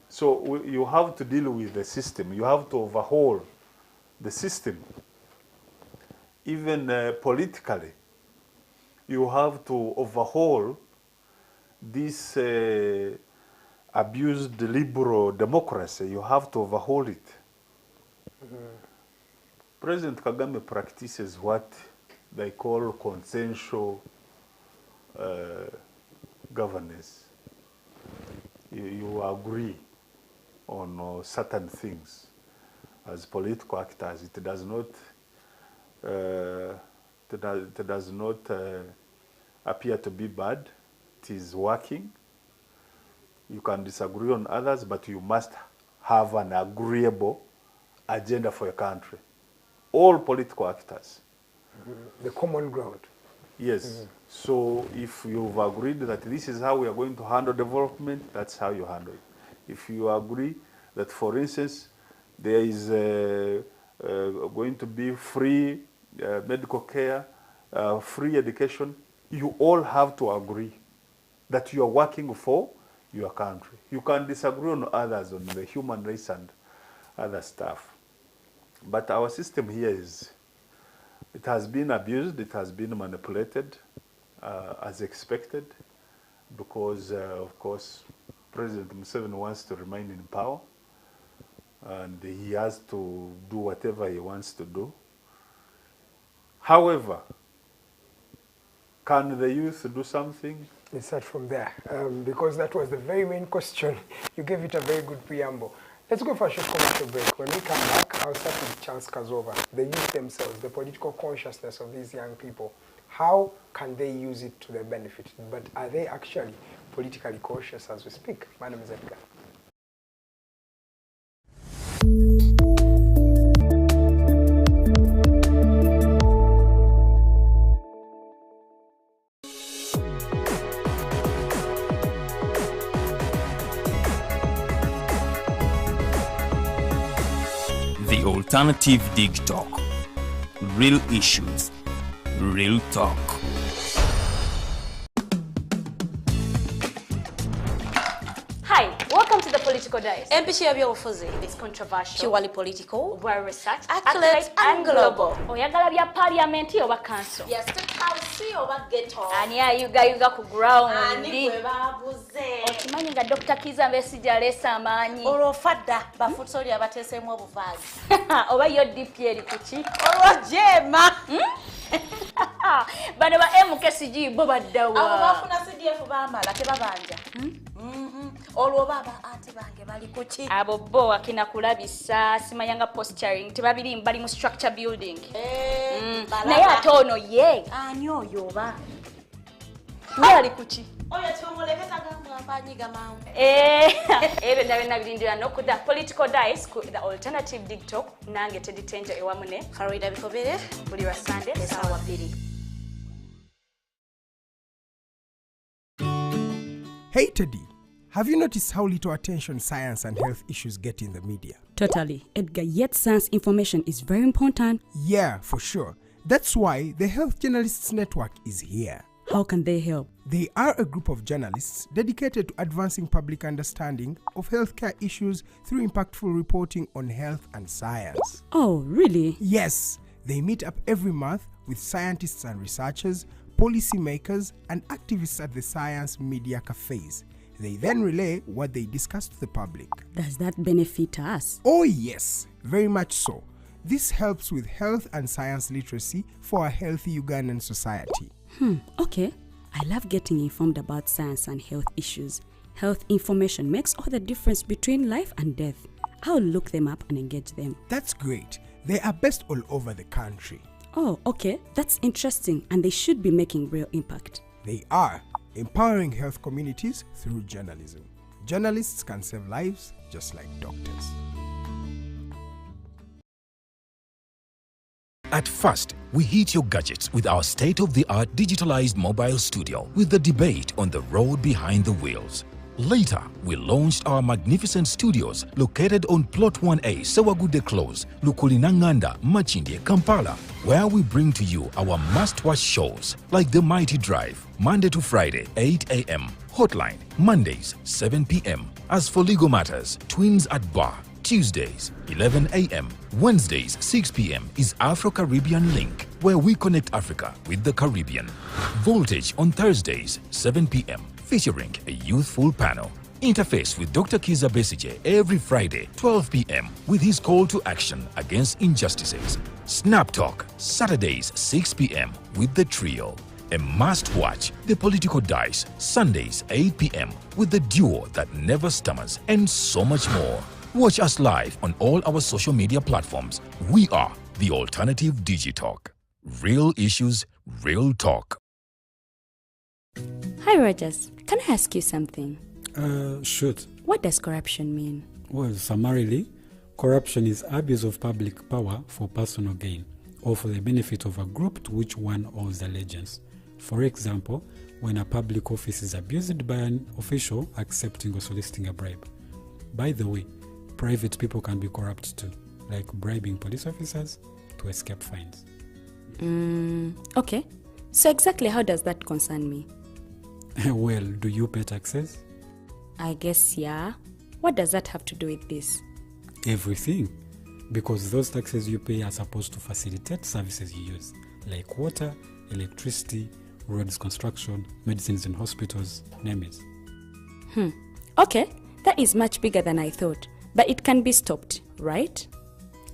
So you have to deal with the system. You have to overhaul the system. Even politically, you have to overhaul this abused liberal democracy. You have to overhaul it. President Kagame practices what they call consensual governance. You agree on certain things as political actors. It does not appear to be bad. It is working. You can disagree on others, but you must have an agreeable agenda for your country. All political actors. The common ground. Yes. So if you've agreed that this is how we are going to handle development, that's how you handle it. If you agree that, for instance, there is going to be free medical care, free education, you all have to agree that you are working for your country. You can disagree on others, on the human race and other stuff. But our system here is, it has been abused, it has been manipulated as expected, because, of course, President Museveni wants to remain in power, and he has to do whatever he wants to do. However, can the youth do something? Let's start from there, because that was the very main question. You gave it a very good preamble. Let's go for a short commercial break. When we come back, I'll start with Charles Kazooba, the youth themselves, the political consciousness of these young people. How can they use it to their benefit? But are they actually politically cautious as we speak? My name is Edgar. The Alternative Dig Talk. Real issues, real talk. Hi, welcome to the Political Dice. MPC y'ebyobufuzi. It's controversial, Purely political, well researched, accurate and global. Oyagala bya parliament oba council. ya state house oba ghetto. Ani ayugayuga ku ground. Ani gwe babuze. Okimanyi nga Dr. Kiza Besigye aleese amaanyi. Olwofadda bafutoli abateeseemu obuvaazi. Oba yo DP eri kuki? Olwojema. Bano ba MKCG bo baddawa. Abo bafuna CDF baamala tebabanja. Olwo baba ate bange bali kuki? Abo bo akina kulabisa simayanga posturing tebabiri bali mu structure building. Naye ate ono ye. Ani oyo oba? Yali kuchi. Oyo tumuleketa gamwanyiga mangu. Ebe na birindira no ku the political dice ku the alternative TikTok nange teditenja ewamune. Karida bikobere Buli wa Sunday sawa 2. Hey Teddy, have you noticed how little attention science and health issues get in the media? Totally. Edgar, yet science information is very important. Yeah, for sure. That's why the Health Journalists Network is here. How can they help? They are a group of journalists dedicated to advancing public understanding of healthcare issues through impactful reporting on health and science. Oh, really? Yes, they meet up every month with scientists and researchers, policymakers, and activists at the science media cafes. They then relay what they discuss to the public. Does that benefit us? Oh yes, very much so. This helps with health and science literacy for a healthy Ugandan society. Okay. I love getting informed about science and health issues. Health information makes all the difference between life and death. I'll look them up and engage them. That's great. They are based all over the country. Oh, okay. That's interesting, and they should be making real impact. They are empowering health communities through journalism. Journalists can save lives just like doctors. At first, we hit your gadgets with our state-of-the-art digitalized mobile studio with the debate on the road behind the wheels. Later, we launched our magnificent studios located on Plot 1A, Sewagude Close, Lukulinanganda, Machindye, Kampala, where we bring to you our must-watch shows like The Mighty Drive, Monday to Friday, 8 a.m., Hotline, Mondays, 7 p.m. As for legal matters, Twins at Bar, Tuesdays, 11 a.m., Wednesdays, 6 p.m. is Afro-Caribbean Link, where we connect Africa with the Caribbean. Voltage on Thursdays, 7 p.m., featuring a youthful panel. Interface with Dr. Kiza Besije every Friday, 12 p.m. with his call to action against injustices. Snap Talk, Saturdays, 6 p.m. with the trio. A must-watch, The Political Dice, Sundays, 8 p.m. with the duo that never stammers, and so much more. Watch us live on all our social media platforms. We are the Alternative Digitalk. Real issues, real talk. Hi, Rogers. Can I ask you something? Shoot. What does corruption mean? Well, summarily, corruption is abuse of public power for personal gain or for the benefit of a group to which one owes allegiance. For example, when a public office is abused by an official accepting or soliciting a bribe. By the way, private people can be corrupt too, like bribing police officers to escape fines. Okay. So exactly how does that concern me? Well, do you pay taxes? I guess, yeah. What does that have to do with this? Everything. Because those taxes you pay are supposed to facilitate services you use, like water, electricity, roads construction, medicines in hospitals, name it. Okay, that is much bigger than I thought. But it can be stopped, right?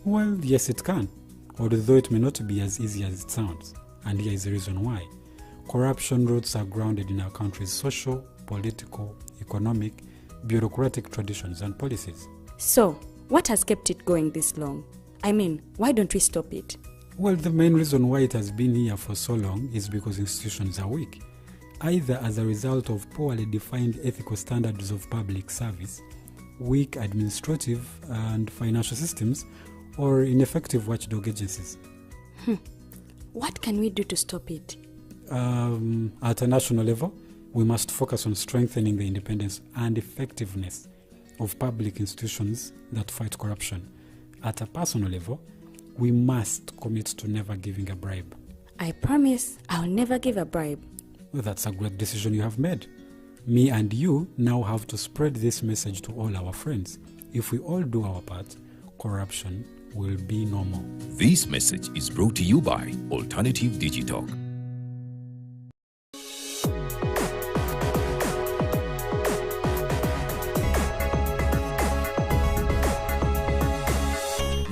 Well, yes, it can. Although it may not be as easy as it sounds. And here is the reason why. Corruption roots are grounded in our country's social, political, economic, bureaucratic traditions and policies. So, what has kept it going this long? I mean, why don't we stop it? Well, the main reason why it has been here for so long is because institutions are weak, either as a result of poorly defined ethical standards of public service, weak administrative and financial systems, or ineffective watchdog agencies. What can we do to stop it? At a national level, we must focus on strengthening the independence and effectiveness of public institutions that fight corruption. At a personal level, we must commit to never giving a bribe. I promise I'll never give a bribe. Well, that's a great decision you have made. Me and you now have to spread this message to all our friends. If we all do our part, corruption will be no more. This message is brought to you by Alternative Digitalk.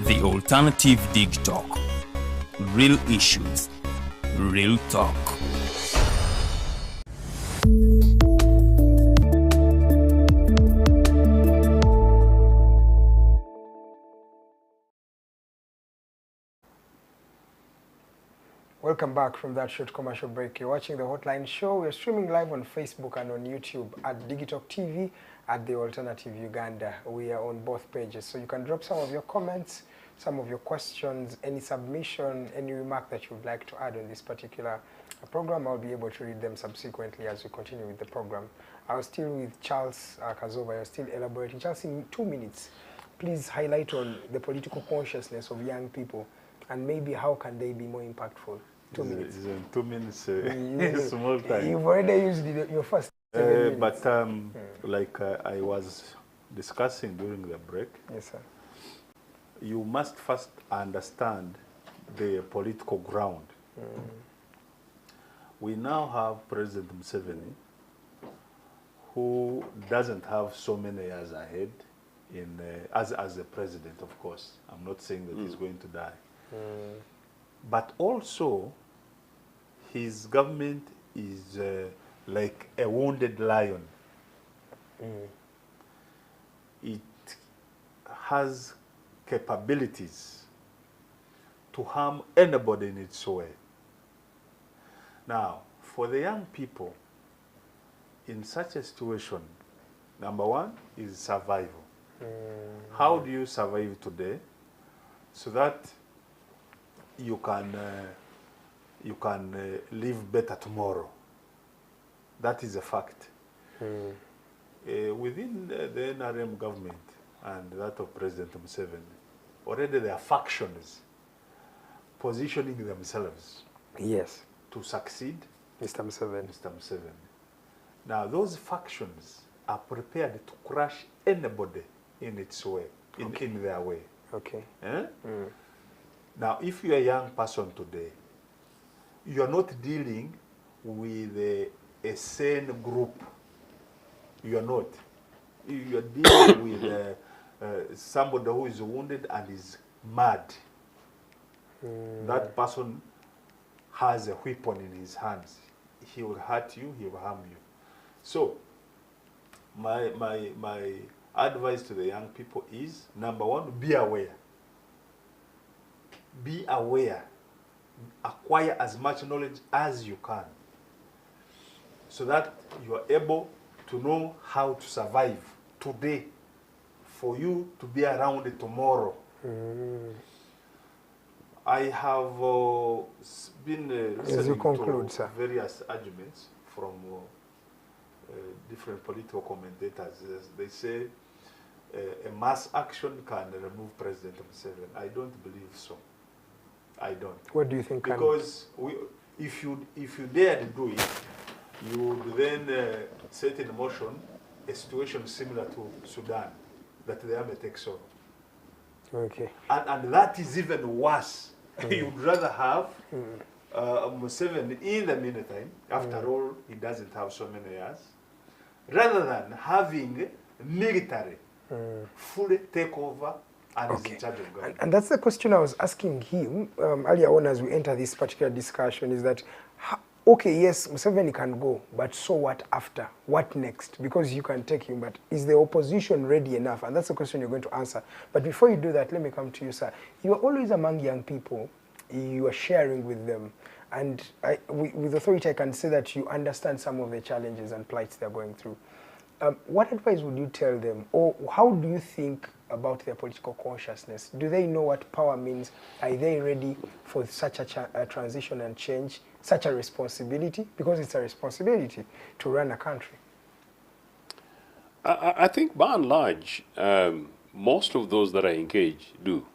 The Alternative Digitalk. Real issues, real talk. Welcome back from that short commercial break. You're watching the Hotline Show. We're streaming live on Facebook and on YouTube at Digitalk TV at The Alternative Uganda. We are on both pages, so you can drop some of your comments, some of your questions, any submission, any remark that you would like to add on this particular program. I'll be able to read them subsequently as we continue with the program. I was still with Charles Kazooba. You're still elaborating. Charles, in 2 minutes, please highlight on the political consciousness of young people and maybe how can they be more impactful. 2 minutes. Is in 2 minutes small time. You've already used your first 7 minutes. But like I was discussing during the break, yes, sir. You must first understand the political ground. We now have President Museveni, who doesn't have so many years ahead in as a president, of course. I'm not saying that he's going to die. But also, his government is like a wounded lion. It has capabilities to harm anybody in its way. Now, for the young people, in such a situation, number one is survival. How do you survive today so that you can live better tomorrow? That is a fact. Within the NRM government and that of President Museveni, already there are factions positioning themselves to succeed Mr. Museveni. Now, those factions are prepared to crush anybody in its way, in their way. Okay. Now, if you're a young person today, you're not dealing with a sane group. You're not. You're dealing with somebody who is wounded and is mad. That person has a weapon in his hands. He will hurt you, he will harm you. So, my advice to the young people is, number one, be aware. Be aware. Acquire as much knowledge as you can, so that you are able to know how to survive today for you to be around tomorrow. I have been listening to various arguments from different political commentators. They say a mass action can remove President Museveni. I don't believe so. I don't. What do you think? Because if you dare to do it, you would then set in motion a situation similar to Sudan, that the army takes over. Okay. And that is even worse. You'd rather have Museveni in the meantime, after all, he doesn't have so many years, rather than having military fully take over and is in charge of government. And that's the question I was asking him earlier on as we enter this particular discussion, is that, okay, yes, Museveni can go, but so what after? What next? Because you can take him, but is the opposition ready enough? And that's the question you're going to answer. But before you do that, let me come to you, sir. You are always among young people. You are sharing with them. And with authority, I can say that you understand some of the challenges and plights they're going through. What advice would you tell them? Or how do you think about their political consciousness? Do they know what power means? Are they ready for such a transition and change, such a responsibility? Because it's a responsibility to run a country. I think by and large, most of those that I engage do.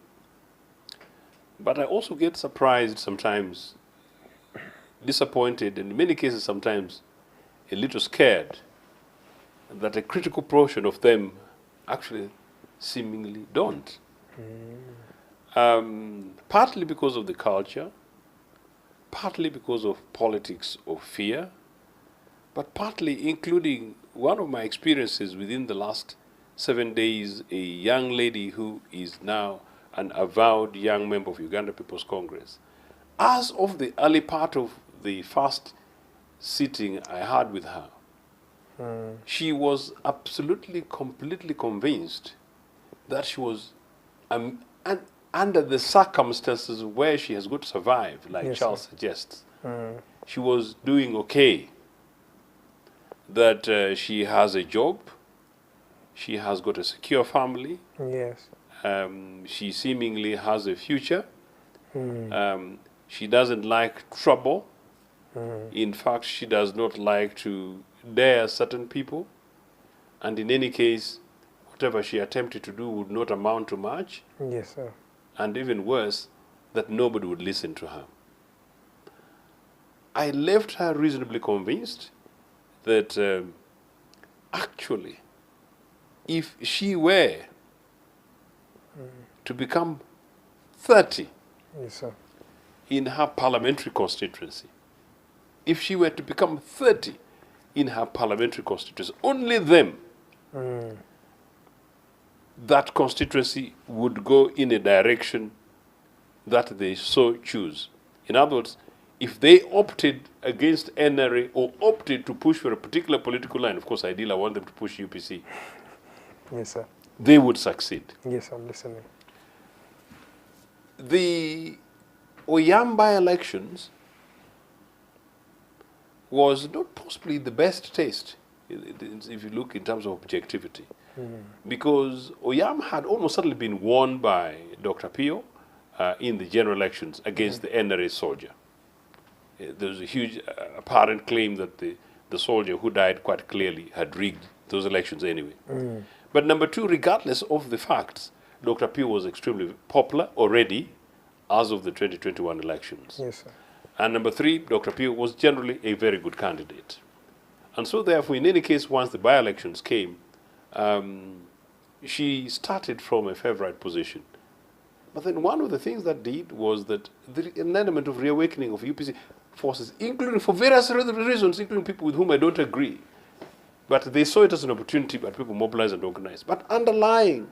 But I also get surprised sometimes, disappointed, and in many cases sometimes a little scared that a critical portion of them actually seemingly don't. Partly because of the culture, partly because of politics of fear, but partly including one of my experiences within the last 7 days, a young lady who is now an avowed young member of Uganda People's Congress. As of the early part of the first sitting I had with her, she was absolutely, completely convinced that she was, and under the circumstances where she has got to survive, like Yes, Charles sir. suggests, she was doing okay. That she has a job, she has got a secure family, Yes. she seemingly has a future, she doesn't like trouble. In fact, she does not like to dare certain people. And in any case, whatever she attempted to do would not amount to much. Yes, sir. And even worse, that nobody would listen to her. I left her reasonably convinced that actually, if she were to become 30 Yes, sir. in her parliamentary constituency, if she were to become 30 in her parliamentary constituency, only them, that constituency would go in a direction that they so choose. In other words, if they opted against NRA or opted to push for a particular political line, of course, ideally I want them to push UPC, Yes, sir. they would succeed. Yes, I'm listening. The Oyam by-elections was not possibly the best taste, if you look in terms of objectivity, because Oyam had almost certainly been won by Dr. Pio in the general elections against the NRA soldier. There was a huge apparent claim that the soldier who died quite clearly had rigged those elections anyway. But number two, regardless of the facts, Dr. Pio was extremely popular already as of the 2021 elections. Yes, sir. And number three, Dr. Pio was generally a very good candidate. And so therefore, in any case, once the by-elections came, she started from a favorite position. But then one of the things that did was that an element of reawakening of UPC forces, including for various reasons, including people with whom I don't agree. But they saw it as an opportunity, but people mobilized and organized. But underlying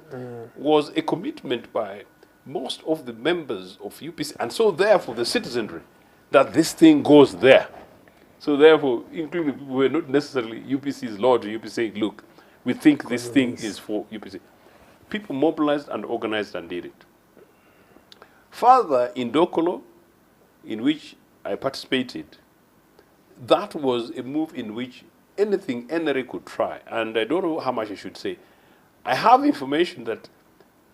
was a commitment by most of the members of UPC, and so therefore the citizenry, that this thing goes there. So therefore, including people who were not necessarily UPC's law to UPC saying, look, we think this thing is for UPC. People mobilized and organized and did it. Further, in Dokolo, in which I participated, that was a move in which anything NRA could try. And I don't know how much I should say. I have information that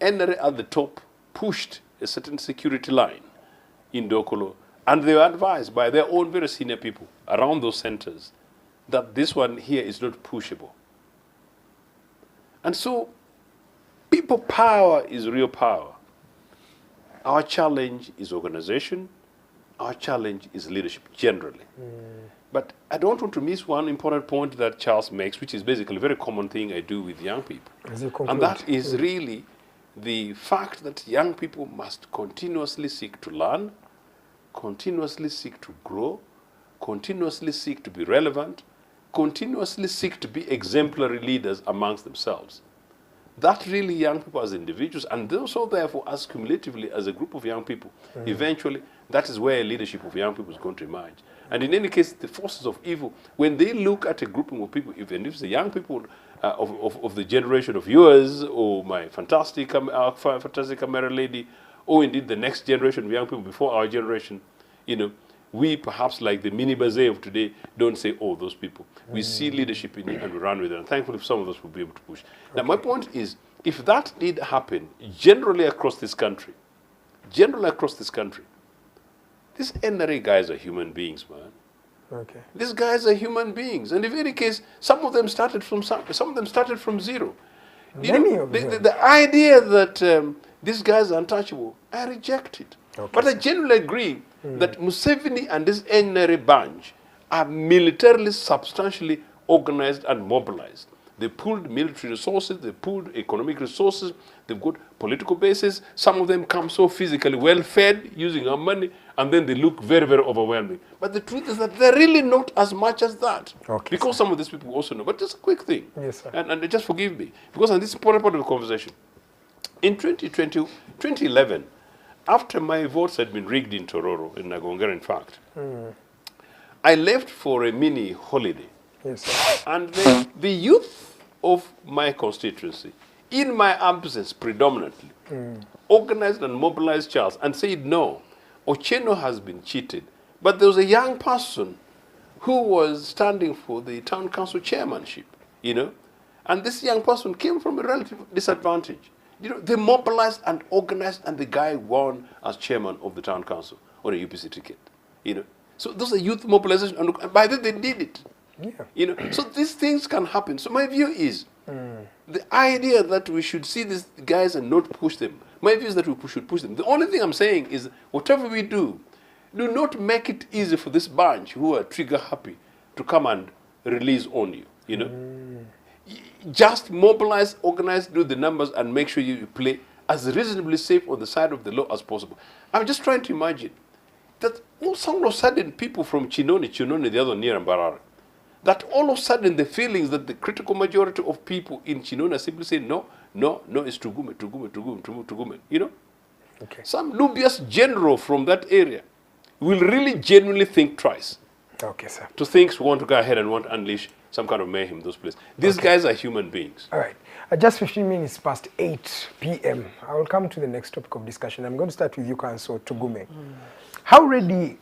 NRA at the top pushed a certain security line in Dokolo, and they were advised by their own very senior people around those centers that this one here is not pushable. And so, people power is real power. Our challenge is organization. Our challenge is leadership generally. But I don't want to miss one important point that Charles makes, which is basically a very common thing I do with young people. And that is really the fact that young people must continuously seek to learn, continuously seek to grow, continuously seek to be relevant, continuously seek to be exemplary leaders amongst themselves. That really young people as individuals, and also therefore as cumulatively as a group of young people, eventually that is where leadership of young people is going to emerge. And in any case, the forces of evil, when they look at a grouping of people, even if it's the young people of the generation of yours, or my fantastic camera lady, or indeed the next generation of young people before our generation, you know, we perhaps like the mini Bazet of today don't say, oh, those people. We see leadership in it and we run with it. And thankfully some of us will be able to push. Now my point is, if that did happen generally across this country, these NRA guys are human beings, man. Okay. These guys are human beings. And in any case, some of them started from zero. Many of them. The idea that these guys are untouchable, I reject it. Okay. But I generally agree that Museveni and this NRA bunch are militarily substantially organized and mobilized. They pulled military resources, they pulled economic resources, they've got political bases. Some of them come so physically well-fed using our money, and then they look very, very overwhelming. But the truth is that they're really not as much as that. Okay, because some of these people also know. But just a quick thing. Yes, sir. And just forgive me, because on this important part of the conversation, in 2011, after my votes had been rigged in Tororo, in Nagongera, in fact, I left for a mini holiday. Yes, sir. And the youth of my constituency in my absence predominantly, organized and mobilized Charles and said, no, Ochieno has been cheated. But there was a young person who was standing for the town council chairmanship, you know, and this young person came from a relative disadvantage. You know, they mobilized and organized, and the guy won as chairman of the town council on a UPC ticket, you know. So those are youth mobilization, and by then they did it. Yeah. You know, so these things can happen. So my view is, the idea that we should see these guys and not push them, my view is that we should push them. The only thing I'm saying is, whatever we do not make it easy for this bunch who are trigger happy to come and release on you, you know. Just mobilize, organize, do the numbers, and make sure you play as reasonably safe on the side of the law as possible. I'm just trying to imagine that all of a sudden people from Chinone, the other near Mbarara, that all of a sudden the feelings that the critical majority of people in Chinone are simply saying, no, it's Tugume, you know. Okay. Some dubious general from that area will really genuinely think twice. Okay, sir. To think we want to go ahead and want to unleash some kind of mayhem in those places. These guys are human beings. All right. Just 15 minutes past 8 p.m. I will come to the next topic of discussion. I'm going to start with you, Councillor Tugume. How ready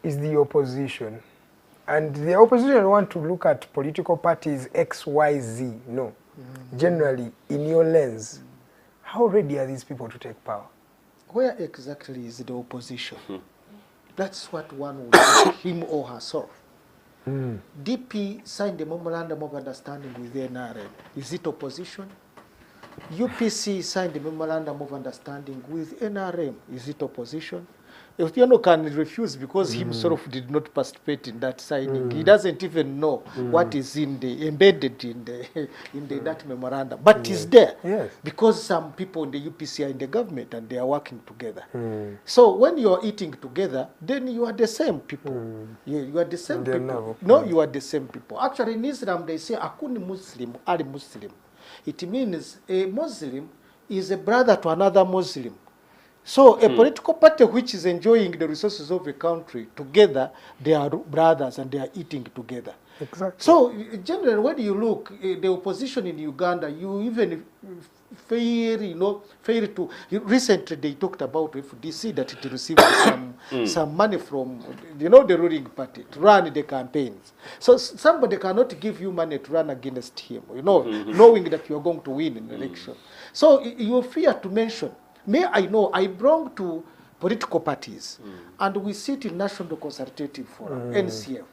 is the opposition? And the opposition want to look at political parties X, Y, Z. No. Generally, in your lens, how ready are these people to take power? Where exactly is the opposition? That's what one would ask him or herself. DP signed a memorandum of understanding with the NRM. Is it opposition? UPC signed a memorandum of understanding with NRM. Is it opposition? Ochieno can refuse because himself did not participate in that signing. He doesn't even know what is embedded in that memorandum. But it's there because some people in the UPC are in the government and they are working together. So when you are eating together, then you are the same people. You are the same people. No, you are the same people. Actually, in Islam, they say, Akuni Muslim, Ali Muslim. It means a Muslim is a brother to another Muslim. So a political party which is enjoying the resources of a country together, they are brothers and they are eating together. Exactly. So generally, when you look, the opposition in Uganda, you even fail to. Recently, they talked about FDC that it received some money from the ruling party to run the campaigns. So somebody cannot give you money to run against him, knowing that you are going to win an election. So you fear to mention. I belong to political parties, and we sit in National Consultative Forum, NCF.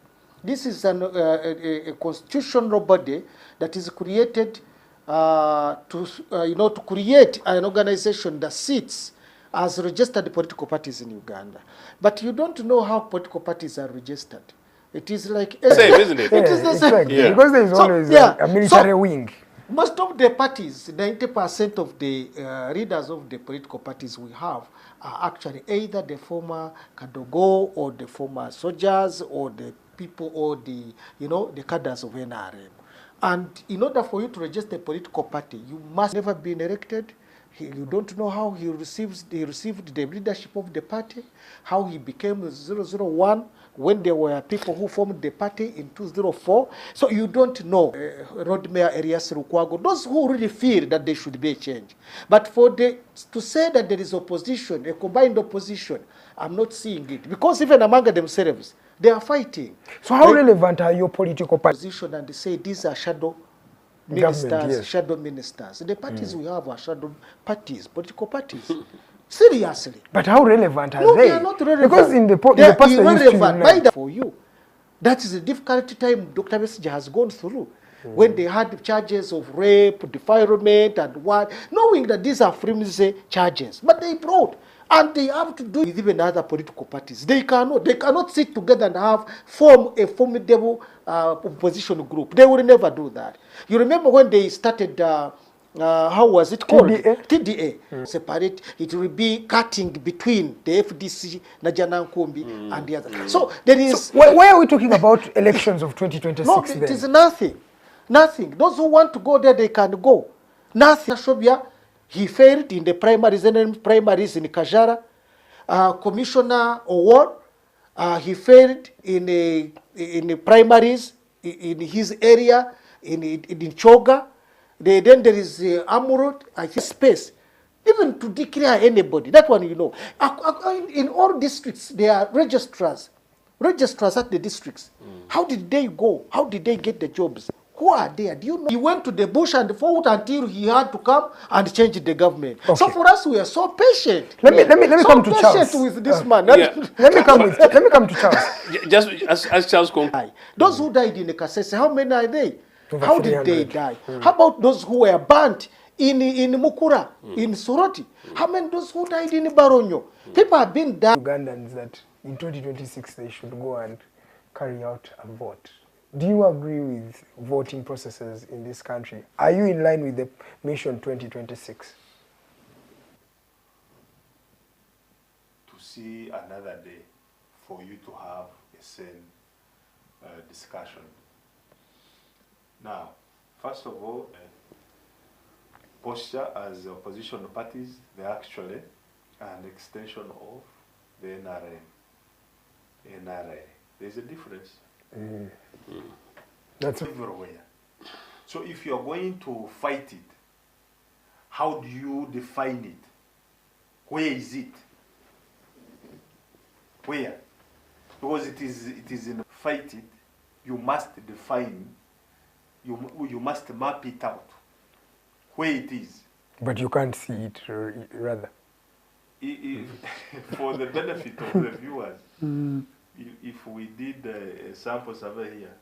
This is a constitutional body that is created to create an organization that sits as registered political parties in Uganda. But you don't know how political parties are registered. It is like same, isn't it? It is the same. Because there is always a military wing. Most of the parties, 90% of the leaders of the political parties we have are actually either the former Kadogo or the former soldiers or the people or the cadres of NRM. And in order for you to register a political party, you must never been elected. You don't know how he received the leadership of the party, how he became 001 when there were people who formed the party in 2004. So you don't know Road Mayor Elias Lukwago, those who really feel that there should be a change. But to say that there is opposition, a combined opposition, I'm not seeing it. Because even among themselves, they are fighting. So how relevant are your political parties? And they say these are shadow ministers, shadow ministers. The parties we have are shadow parties, political parties. Seriously. But how relevant are they? No, they are not relevant. Because in the past irrelevant for you. That is the difficult time Dr. Messenger has gone through. When they had charges of rape, defilement, and what, knowing that these are flimsy charges. But they brought. And they have to do with even other political parties. They cannot sit together and form a formidable opposition group. They will never do that. You remember when they started, how was it called? TDA. Separate. It will be cutting between the FDC, Najana Nkumbi, and the other. So there is. So why are we talking about elections of 2026? No, it is nothing. Nothing. Those who want to go there, they can go. Nothing. Shobia, he failed in the primaries in Kajara. Commissioner Award, he failed in the primaries in his area, in Choga. Then there is Amurot, I think space. Even to declare anybody, that one you know. In all districts, there are registrars at the districts. How did they go? How did they get the jobs? Who are there? Do you know? He went to the bush and fought until he had to come and change the government. Okay. So for us, we are so patient. Let me so come to Charles. with this man. Let me come to Charles. Just as Charles concluded. Those who died in the Kasese, how many are they? Over How did they 300. die? How about those who were burnt in Mukura, in Soroti? How many those who died in Baronyo? People have been dying. Ugandans that in 2026 they should go and carry out a vote. Do you agree with voting processes in this country? Are you in line with the Mission 2026? To see another day for you to have a sane discussion. Now, first of all, posture as opposition parties, they're actually an extension of the NRA. There's a difference. That's everywhere. So if you're going to fight it, how do you define it? Where is it? Where? Because it is in fight it, you must define, you must map it out. Where it is. But you can't see it, rather. For the benefit of the viewers, if we did a sample survey here,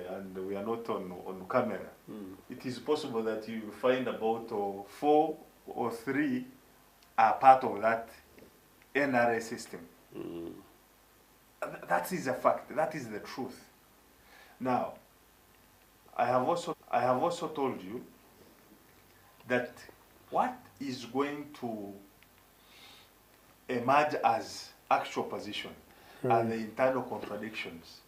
and we are not on camera, it is possible that you find about 4 or 3 are part of that NRA system. That is a fact. That is the truth. Now, I have also told you that what is going to emerge as actual position are the internal contradictions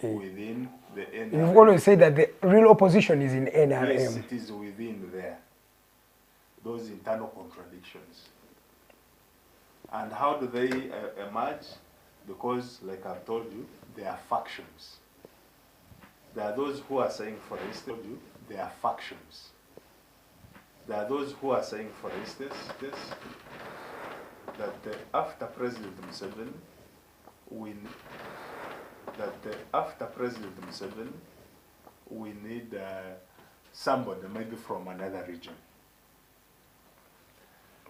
within the NRM. You've always said that the real opposition is in NRM. Yes, it is within there. Those internal contradictions. And how do they emerge? Because, like I've told you, there are factions. There are those who are saying, for instance, there are factions. There are those who are saying, for instance, that after President Museveni, we need somebody maybe from another region.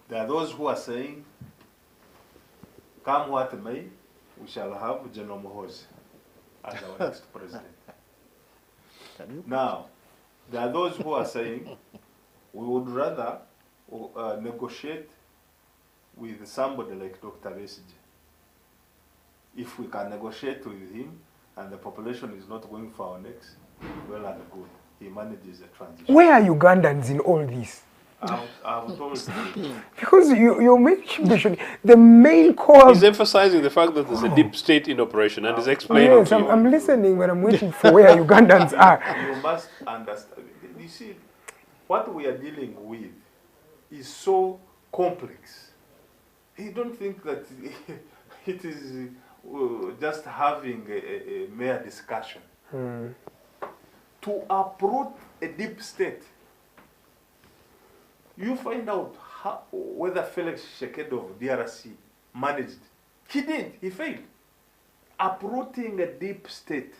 There are those who are saying, come what may, we shall have General Muhoozi as our next president. Now, there are those who are saying, we would rather negotiate with somebody like Dr. Besigye. If we can negotiate with him and the population is not going for our necks, well and good. He manages the transition. Where are Ugandans in all this? I've told you. Because you mentioned the main core. He's emphasizing the fact that there's a deep state in operation and is explaining Yes, to you. I'm listening, but I'm waiting for where Ugandans are. You must understand. You see, what we are dealing with is so complex. You don't think that it is just having a mere discussion. To uproot a deep state, you find out whether Felix Tshisekedi of DRC managed. He did. He failed. Uprooting a deep state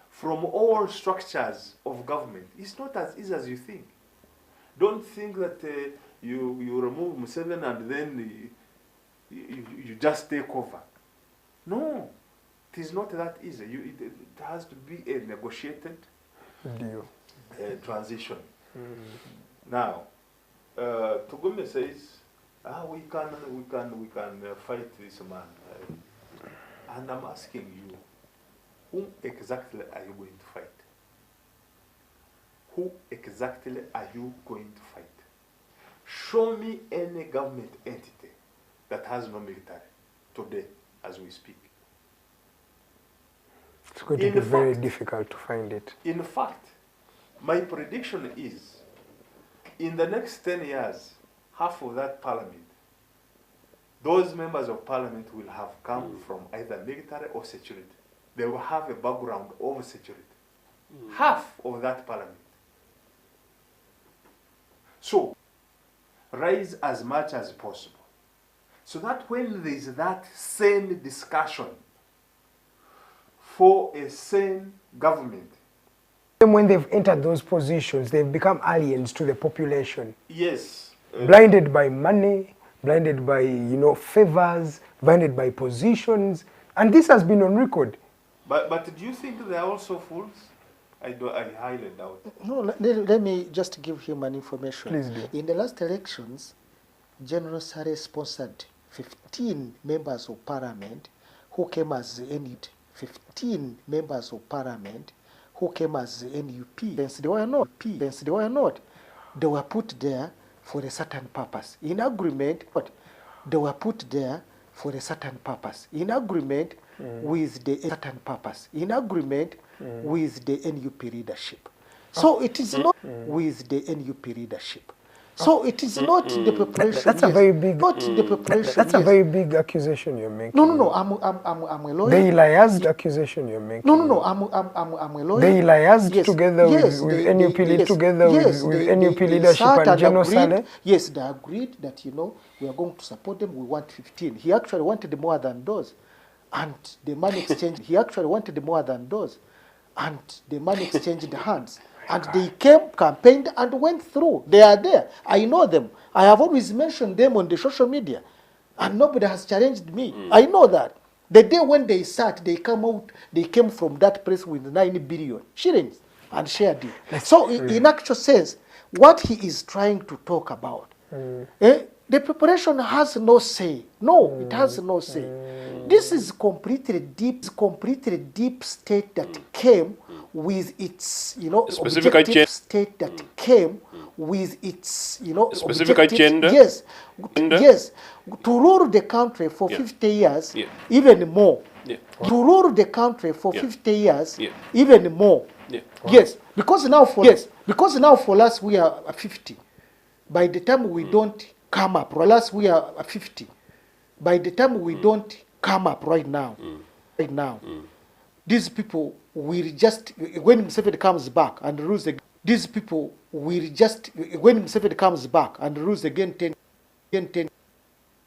from all structures of government is not as easy as you think. Don't think that you remove Museveni and then you just take over. No, it is not that easy. It has to be a negotiated deal, transition. Now, Tugume says, we can fight this man. And I'm asking you, whom exactly are you going to fight? Who exactly are you going to fight? Show me any government entity that has no military today as we speak. It's going to be very difficult to find it. In fact, my prediction is, in the next 10 years, half of that parliament, those members of parliament will have come from either military or security. They will have a background of security. Half of that parliament. So, raise as much as possible. So that when there is that sane discussion for a sane government. When they've entered those positions, they've become aliens to the population. Yes. Blinded by money, blinded by, favors, blinded by positions. And this has been on record. But do you think they are also fools? I highly doubt. No, let me just give him an information. Please do. In the last elections, General Sare sponsored 15 members of parliament who came as NUP. 15 members of parliament who came as NUP. They were not. They were not. They were put there for a certain purpose. In agreement, they were put there for a certain purpose. In agreement with the certain purpose. In agreement with the NUP leadership. So it is not with the NUP leadership. So it is not the preparation. That's a very big. Not the preparation. That's a very big accusation you're making. No. I'm a lawyer. The Elias accusation you're making. No. I'm a lawyer. The Elias Yes. together Yes, with they- NUP they- yes, together yes, with they- NUP they leadership sat and General agreed. Sale. Yes, they agreed that we are going to support them. We want 15. He actually wanted more than those, and the money exchanged. He actually wanted more than those, and the money exchanged hands. And they came, campaigned, and went through. They are there. I know them. I have always mentioned them on the social media, and nobody has challenged me. I know that. The day when they sat, they came from that place with 9 billion shillings and shared it. So, in actual sense, what he is trying to talk about, the preparation has no say. No, it has no say. This is completely deep state that came with its, Specific objective agenda. state that came with its, Specific objectives. agenda. Yes, Agenda. yes. To rule the country for 50 years, Yeah. even more. Yeah. To rule the country for Yeah. 50 years, Yeah. even more. Yeah. Yes, because now for us we are 50. By the time we don't come up, for us we are 50. By the time we don't come up right now, these people will just, when Museveni comes back and rules again, these people will just, when Museveni comes back and rules again 10.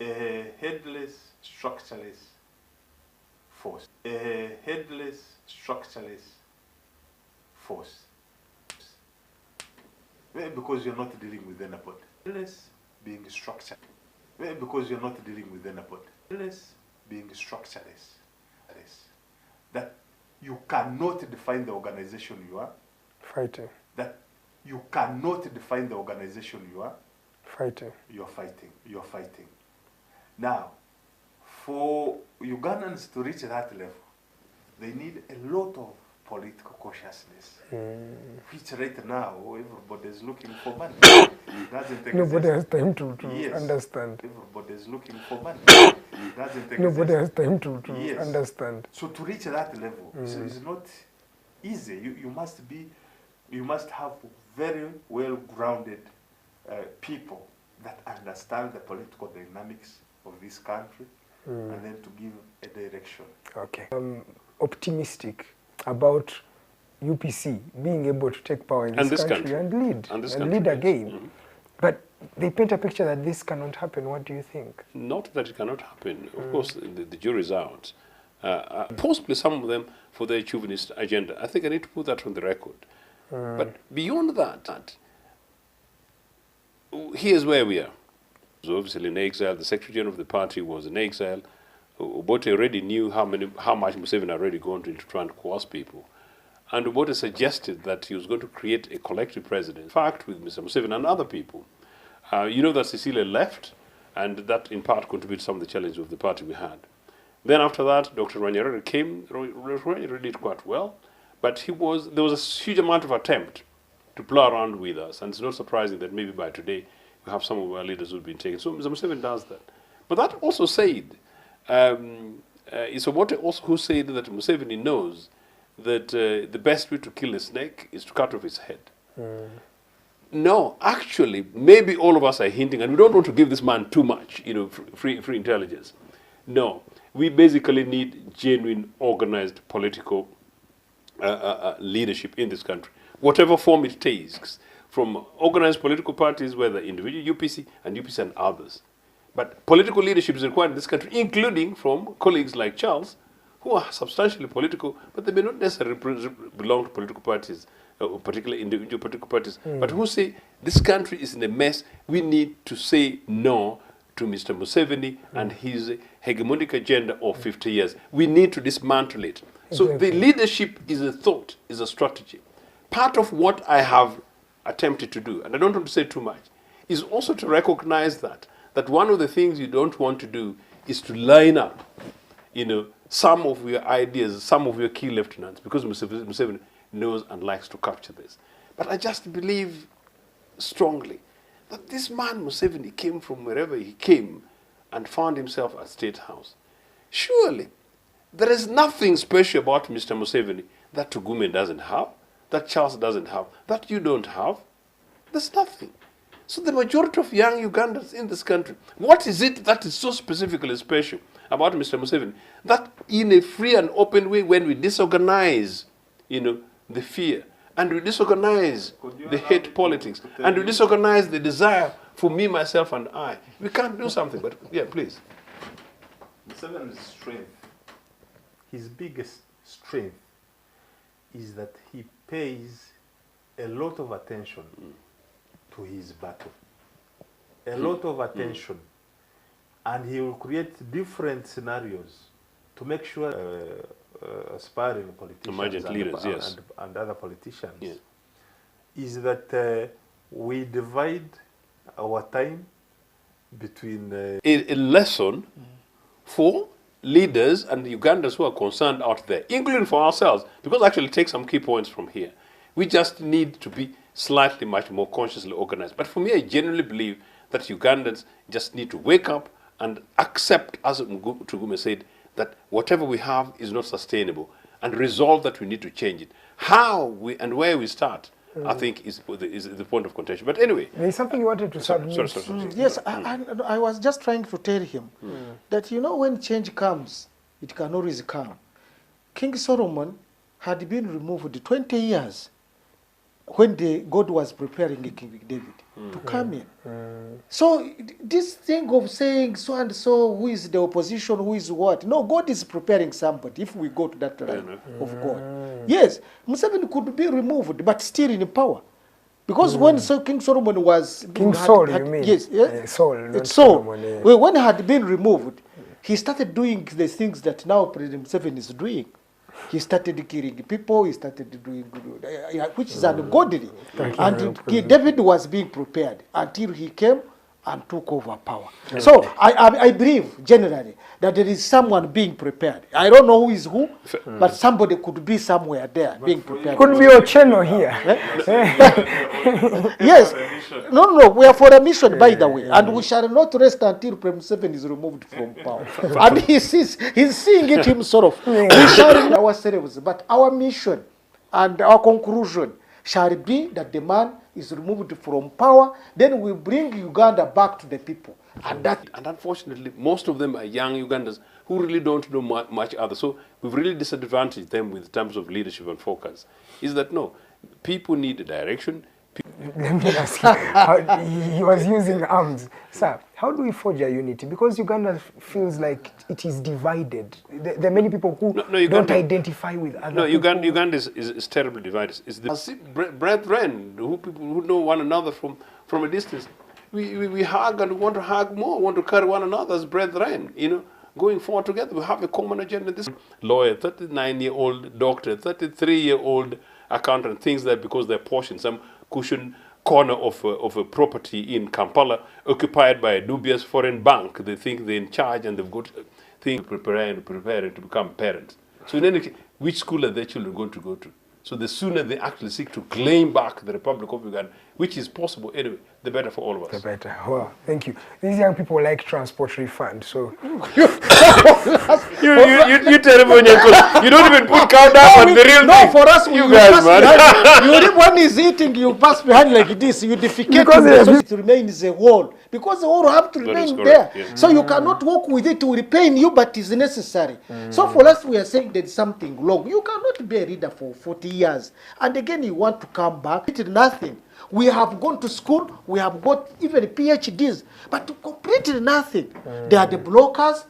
A headless, structureless force. A headless, structureless force. Because you're not dealing with anybody. Headless being structured. Because you're not dealing with anybody. Headless being structureless. That you cannot define the organization you are. Fighting. That you cannot define the organization you are. Fighting. You're fighting. Now, for Ugandans to reach that level, they need a lot of political consciousness. Which right now, everybody is looking for money. It doesn't exist. Nobody has time to Yes. understand. Everybody is looking for money. It doesn't exist. Nobody has time to Yes. understand. So to reach that level, it's not easy. You must have very well-grounded people that understand the political dynamics of this country, and then to give a direction. Okay. Optimistic about UPC being able to take power in this country and lead again. But they paint a picture that this cannot happen. What do you think? Not that it cannot happen. Of course, the jury's out. Possibly some of them for their chauvinist agenda. I think I need to put that on the record. But beyond that, here's where we are. So obviously in exile, the Secretary General of the party was in exile. Obote already knew how much Museveni had already gone to try and coerce people. And Obote suggested that he was going to create a collective president, in fact, with Mr. Museveni and other people. You know that Cecilia left, and that in part contributed to some of the challenges of the party we had. Then after that, Dr. Rwanyarere came. Rwanyarere did quite well, but there was a huge amount of attempt to play around with us, and it's not surprising that maybe by today we have some of our leaders who've been taken. So Mr. Museveni does that. But that also said, it's Obote also who said that Museveni knows that the best way to kill a snake is to cut off its head. No, actually, maybe all of us are hinting, and we don't want to give this man too much, free intelligence. No, we basically need genuine, organized political leadership in this country, whatever form it takes, from organized political parties, whether individual UPC and others. But political leadership is required in this country, including from colleagues like Charles, who are substantially political, but they may not necessarily belong to political parties, or particular individual political parties, but who say this country is in a mess. We need to say no to Mr. Museveni and his hegemonic agenda of 50 years. We need to dismantle it. So the leadership is a thought, is a strategy. Part of what I have attempted to do, and I don't want to say too much, is also to recognize that one of the things you don't want to do is to line up, some of your ideas, some of your key lieutenants, because Museveni knows and likes to capture this. But I just believe strongly that this man Museveni came from wherever he came and found himself at State House. Surely, there is nothing special about Mr. Museveni that Tugume doesn't have, that Charles doesn't have, that you don't have. There's nothing. So the majority of young Ugandans in this country, what is it that is so specifically special about Mr. Museveni? That in a free and open way, when we disorganize, the fear, and we disorganize the hate politics, and we disorganize the desire for me, myself, and I, we can't do something. But yeah, please. Museveni's strength, his biggest strength, is that he pays a lot of attention to his battle. A lot of attention. And he will create different scenarios to make sure aspiring politicians and other politicians is that we divide our time between... a lesson for leaders and Ugandans who are concerned out there, including for ourselves, because actually take some key points from here. We just need to be slightly much more consciously organized. But for me, I genuinely believe that Ugandans just need to wake up and accept, as Tugume said, that whatever we have is not sustainable, and resolve that we need to change it. How we and where we start, I think, is the point of contention. But anyway. There's something you wanted to submit. Yes, I was just trying to tell him that, when change comes, it can always come. King Solomon had been removed 20 years when God was preparing King David to come in. So this thing of saying so and so, who is the opposition, who is what? No, God is preparing somebody if we go to that line of God. Yes, Museveni could be removed, but still in power. Because when King Solomon was... King Saul, you mean? Yes. Saul. It's Saul. Well, when he had been removed, he started doing the things that now President Museveni is doing. He started killing people, he started doing, which is ungodly. And David was being prepared until he came and took over power. So I believe generally that there is someone being prepared. I don't know who is who, but somebody could be somewhere there being prepared. Could be Ochieno here. Yes. No, we are for a mission, by the way. And we shall not rest until President Museveni is removed from power. And he's seeing it himself. We shall not ourselves, but our mission and our conclusion shall be that the man is removed from power, then we bring Uganda back to the people. And unfortunately, most of them are young Ugandans who really don't know much other. So we've really disadvantaged them with terms of leadership and focus. Is that no, people need a direction. Let me ask you, he was using arms. Sir, how do we forge a unity? Because Uganda feels like it is divided. There are many people who don't identify with other people. Uganda is terribly divided. It's the brethren, people who know one another from a distance. We hug and we want to hug more, want to carry one another as brethren, going forward together. We have a common agenda. This lawyer, 39-year-old doctor, 33-year-old accountant thinks that because they're posh in some cushion corner of a property in Kampala occupied by a dubious foreign bank, they think they're in charge and they've got things preparing to become parents. So in any case, which school are their children going to go to? So the sooner they actually seek to claim back the Republic of Uganda, which is possible anyway, the better for all of us. The better. Wow, thank you. These young people like transport refund, so... you terrible when you don't even put count up on the real thing. For us, you guys, man. When he's eating, you pass behind like this, you defecate so it remains a wall. Because the wall have to remain there. Yeah. So you cannot walk with it to repair you, but it's necessary. So for us, we are saying there's something wrong. You cannot be a leader for 40 years. And again, you want to come back. It's nothing. We have gone to school, we have got even PhDs, but completely nothing. They are the blockers.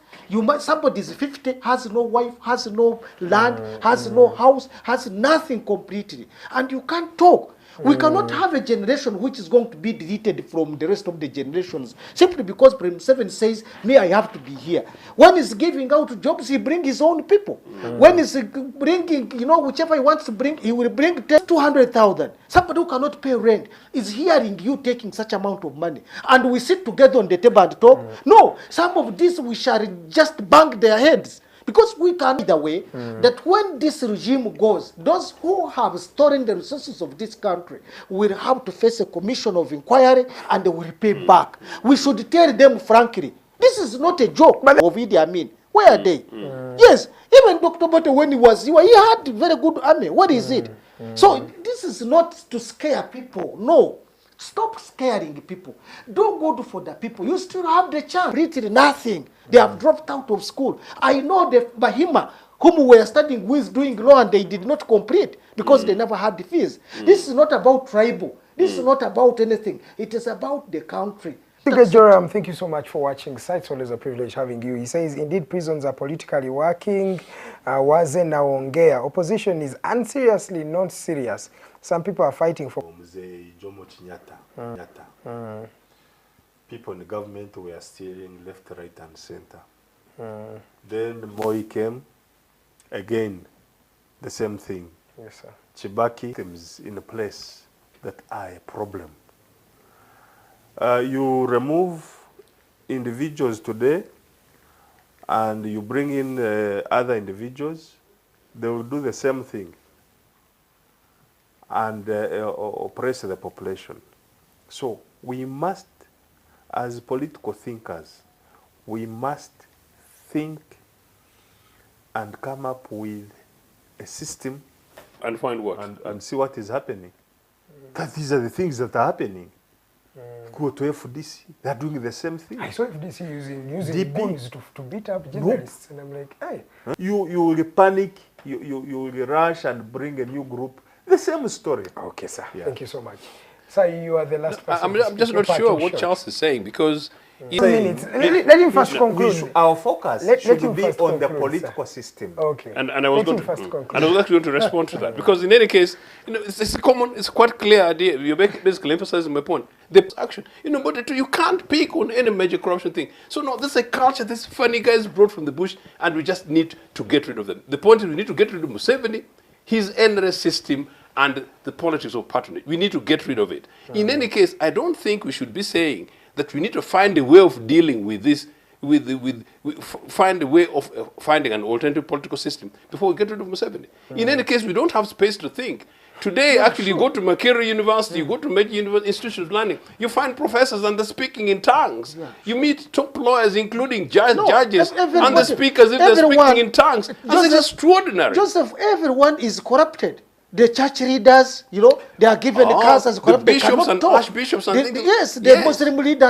Somebody is 50, has no wife, has no land, has no house, has nothing completely. And you can't talk. We cannot have a generation which is going to be deleted from the rest of the generations simply because Prem 7 says, me, I have to be here. When he's giving out jobs, he brings his own people. When he's bringing, whichever he wants to bring, he will bring 200,000. Somebody who cannot pay rent is hearing you taking such amount of money. And we sit together on the table and talk. No, some of these we shall just bang their heads. Because we can either way that when this regime goes, those who have stolen the resources of this country will have to face a commission of inquiry and they will pay back. We should tell them frankly, this is not a joke. Of Idi Amin, where are they? Yes, even Dr. Bote when he was here, he had a very good army. What is it? So this is not to scare people. No. Stop scaring people. Do good for the people. You still have the chance. Pretty nothing. They have dropped out of school. I know the Bahima, whom we were studying with doing law and they did not complete because they never had the fees. This is not about tribal. This is not about anything. It is about the country. Joram, thank you so much for watching. It's always a privilege having you. He says, indeed, prisons are politically working. Waze naongea. Opposition is unseriously not serious. Some people are fighting for... People in the government were stealing left, right, and center. Then Moi came. Again, the same thing. Yes, sir. Chibaki is in a place that are a problem. You remove individuals today and you bring in other individuals, they will do the same thing and oppress the population. So we must, as political thinkers, we must think and come up with a system and find what? And see what is happening. That these are the things that are happening. Go to FDC, they're doing the same thing. I saw FDC using guns to beat up journalists, and I'm like, hey. You will panic, you will rush and bring a new group. The same story. Okay, sir. Yeah. Thank you so much. Sir, you are the last person. I'm just not sure what Charles is saying because... Let him first conclude. Our focus should be on the political system. Okay. And I was actually going to respond to that because in any case, it's quite clear idea. You're basically emphasizing my point. The action, but you can't pick on any major corruption thing. So no, this is a culture. This funny guys brought from the bush, and we just need to get rid of them. The point is, we need to get rid of Museveni, his endless system, and the politics of patronage. We need to get rid of it. In any case, I don't think we should be saying that we need to find a way of dealing with this, find a way of finding an alternative political system before we get rid of Museveni. In any case, we don't have space to think. Today, actually, you go to Makerere University, you go to major institutions of learning, you find professors and they're speaking in tongues. You meet top lawyers, including judges, and the speakers, they're speaking in tongues. This is extraordinary. Joseph, everyone is corrupted. The church leaders, they are given the cars as corrupt. The bishops and archbishops and things. Yes, the Muslim leaders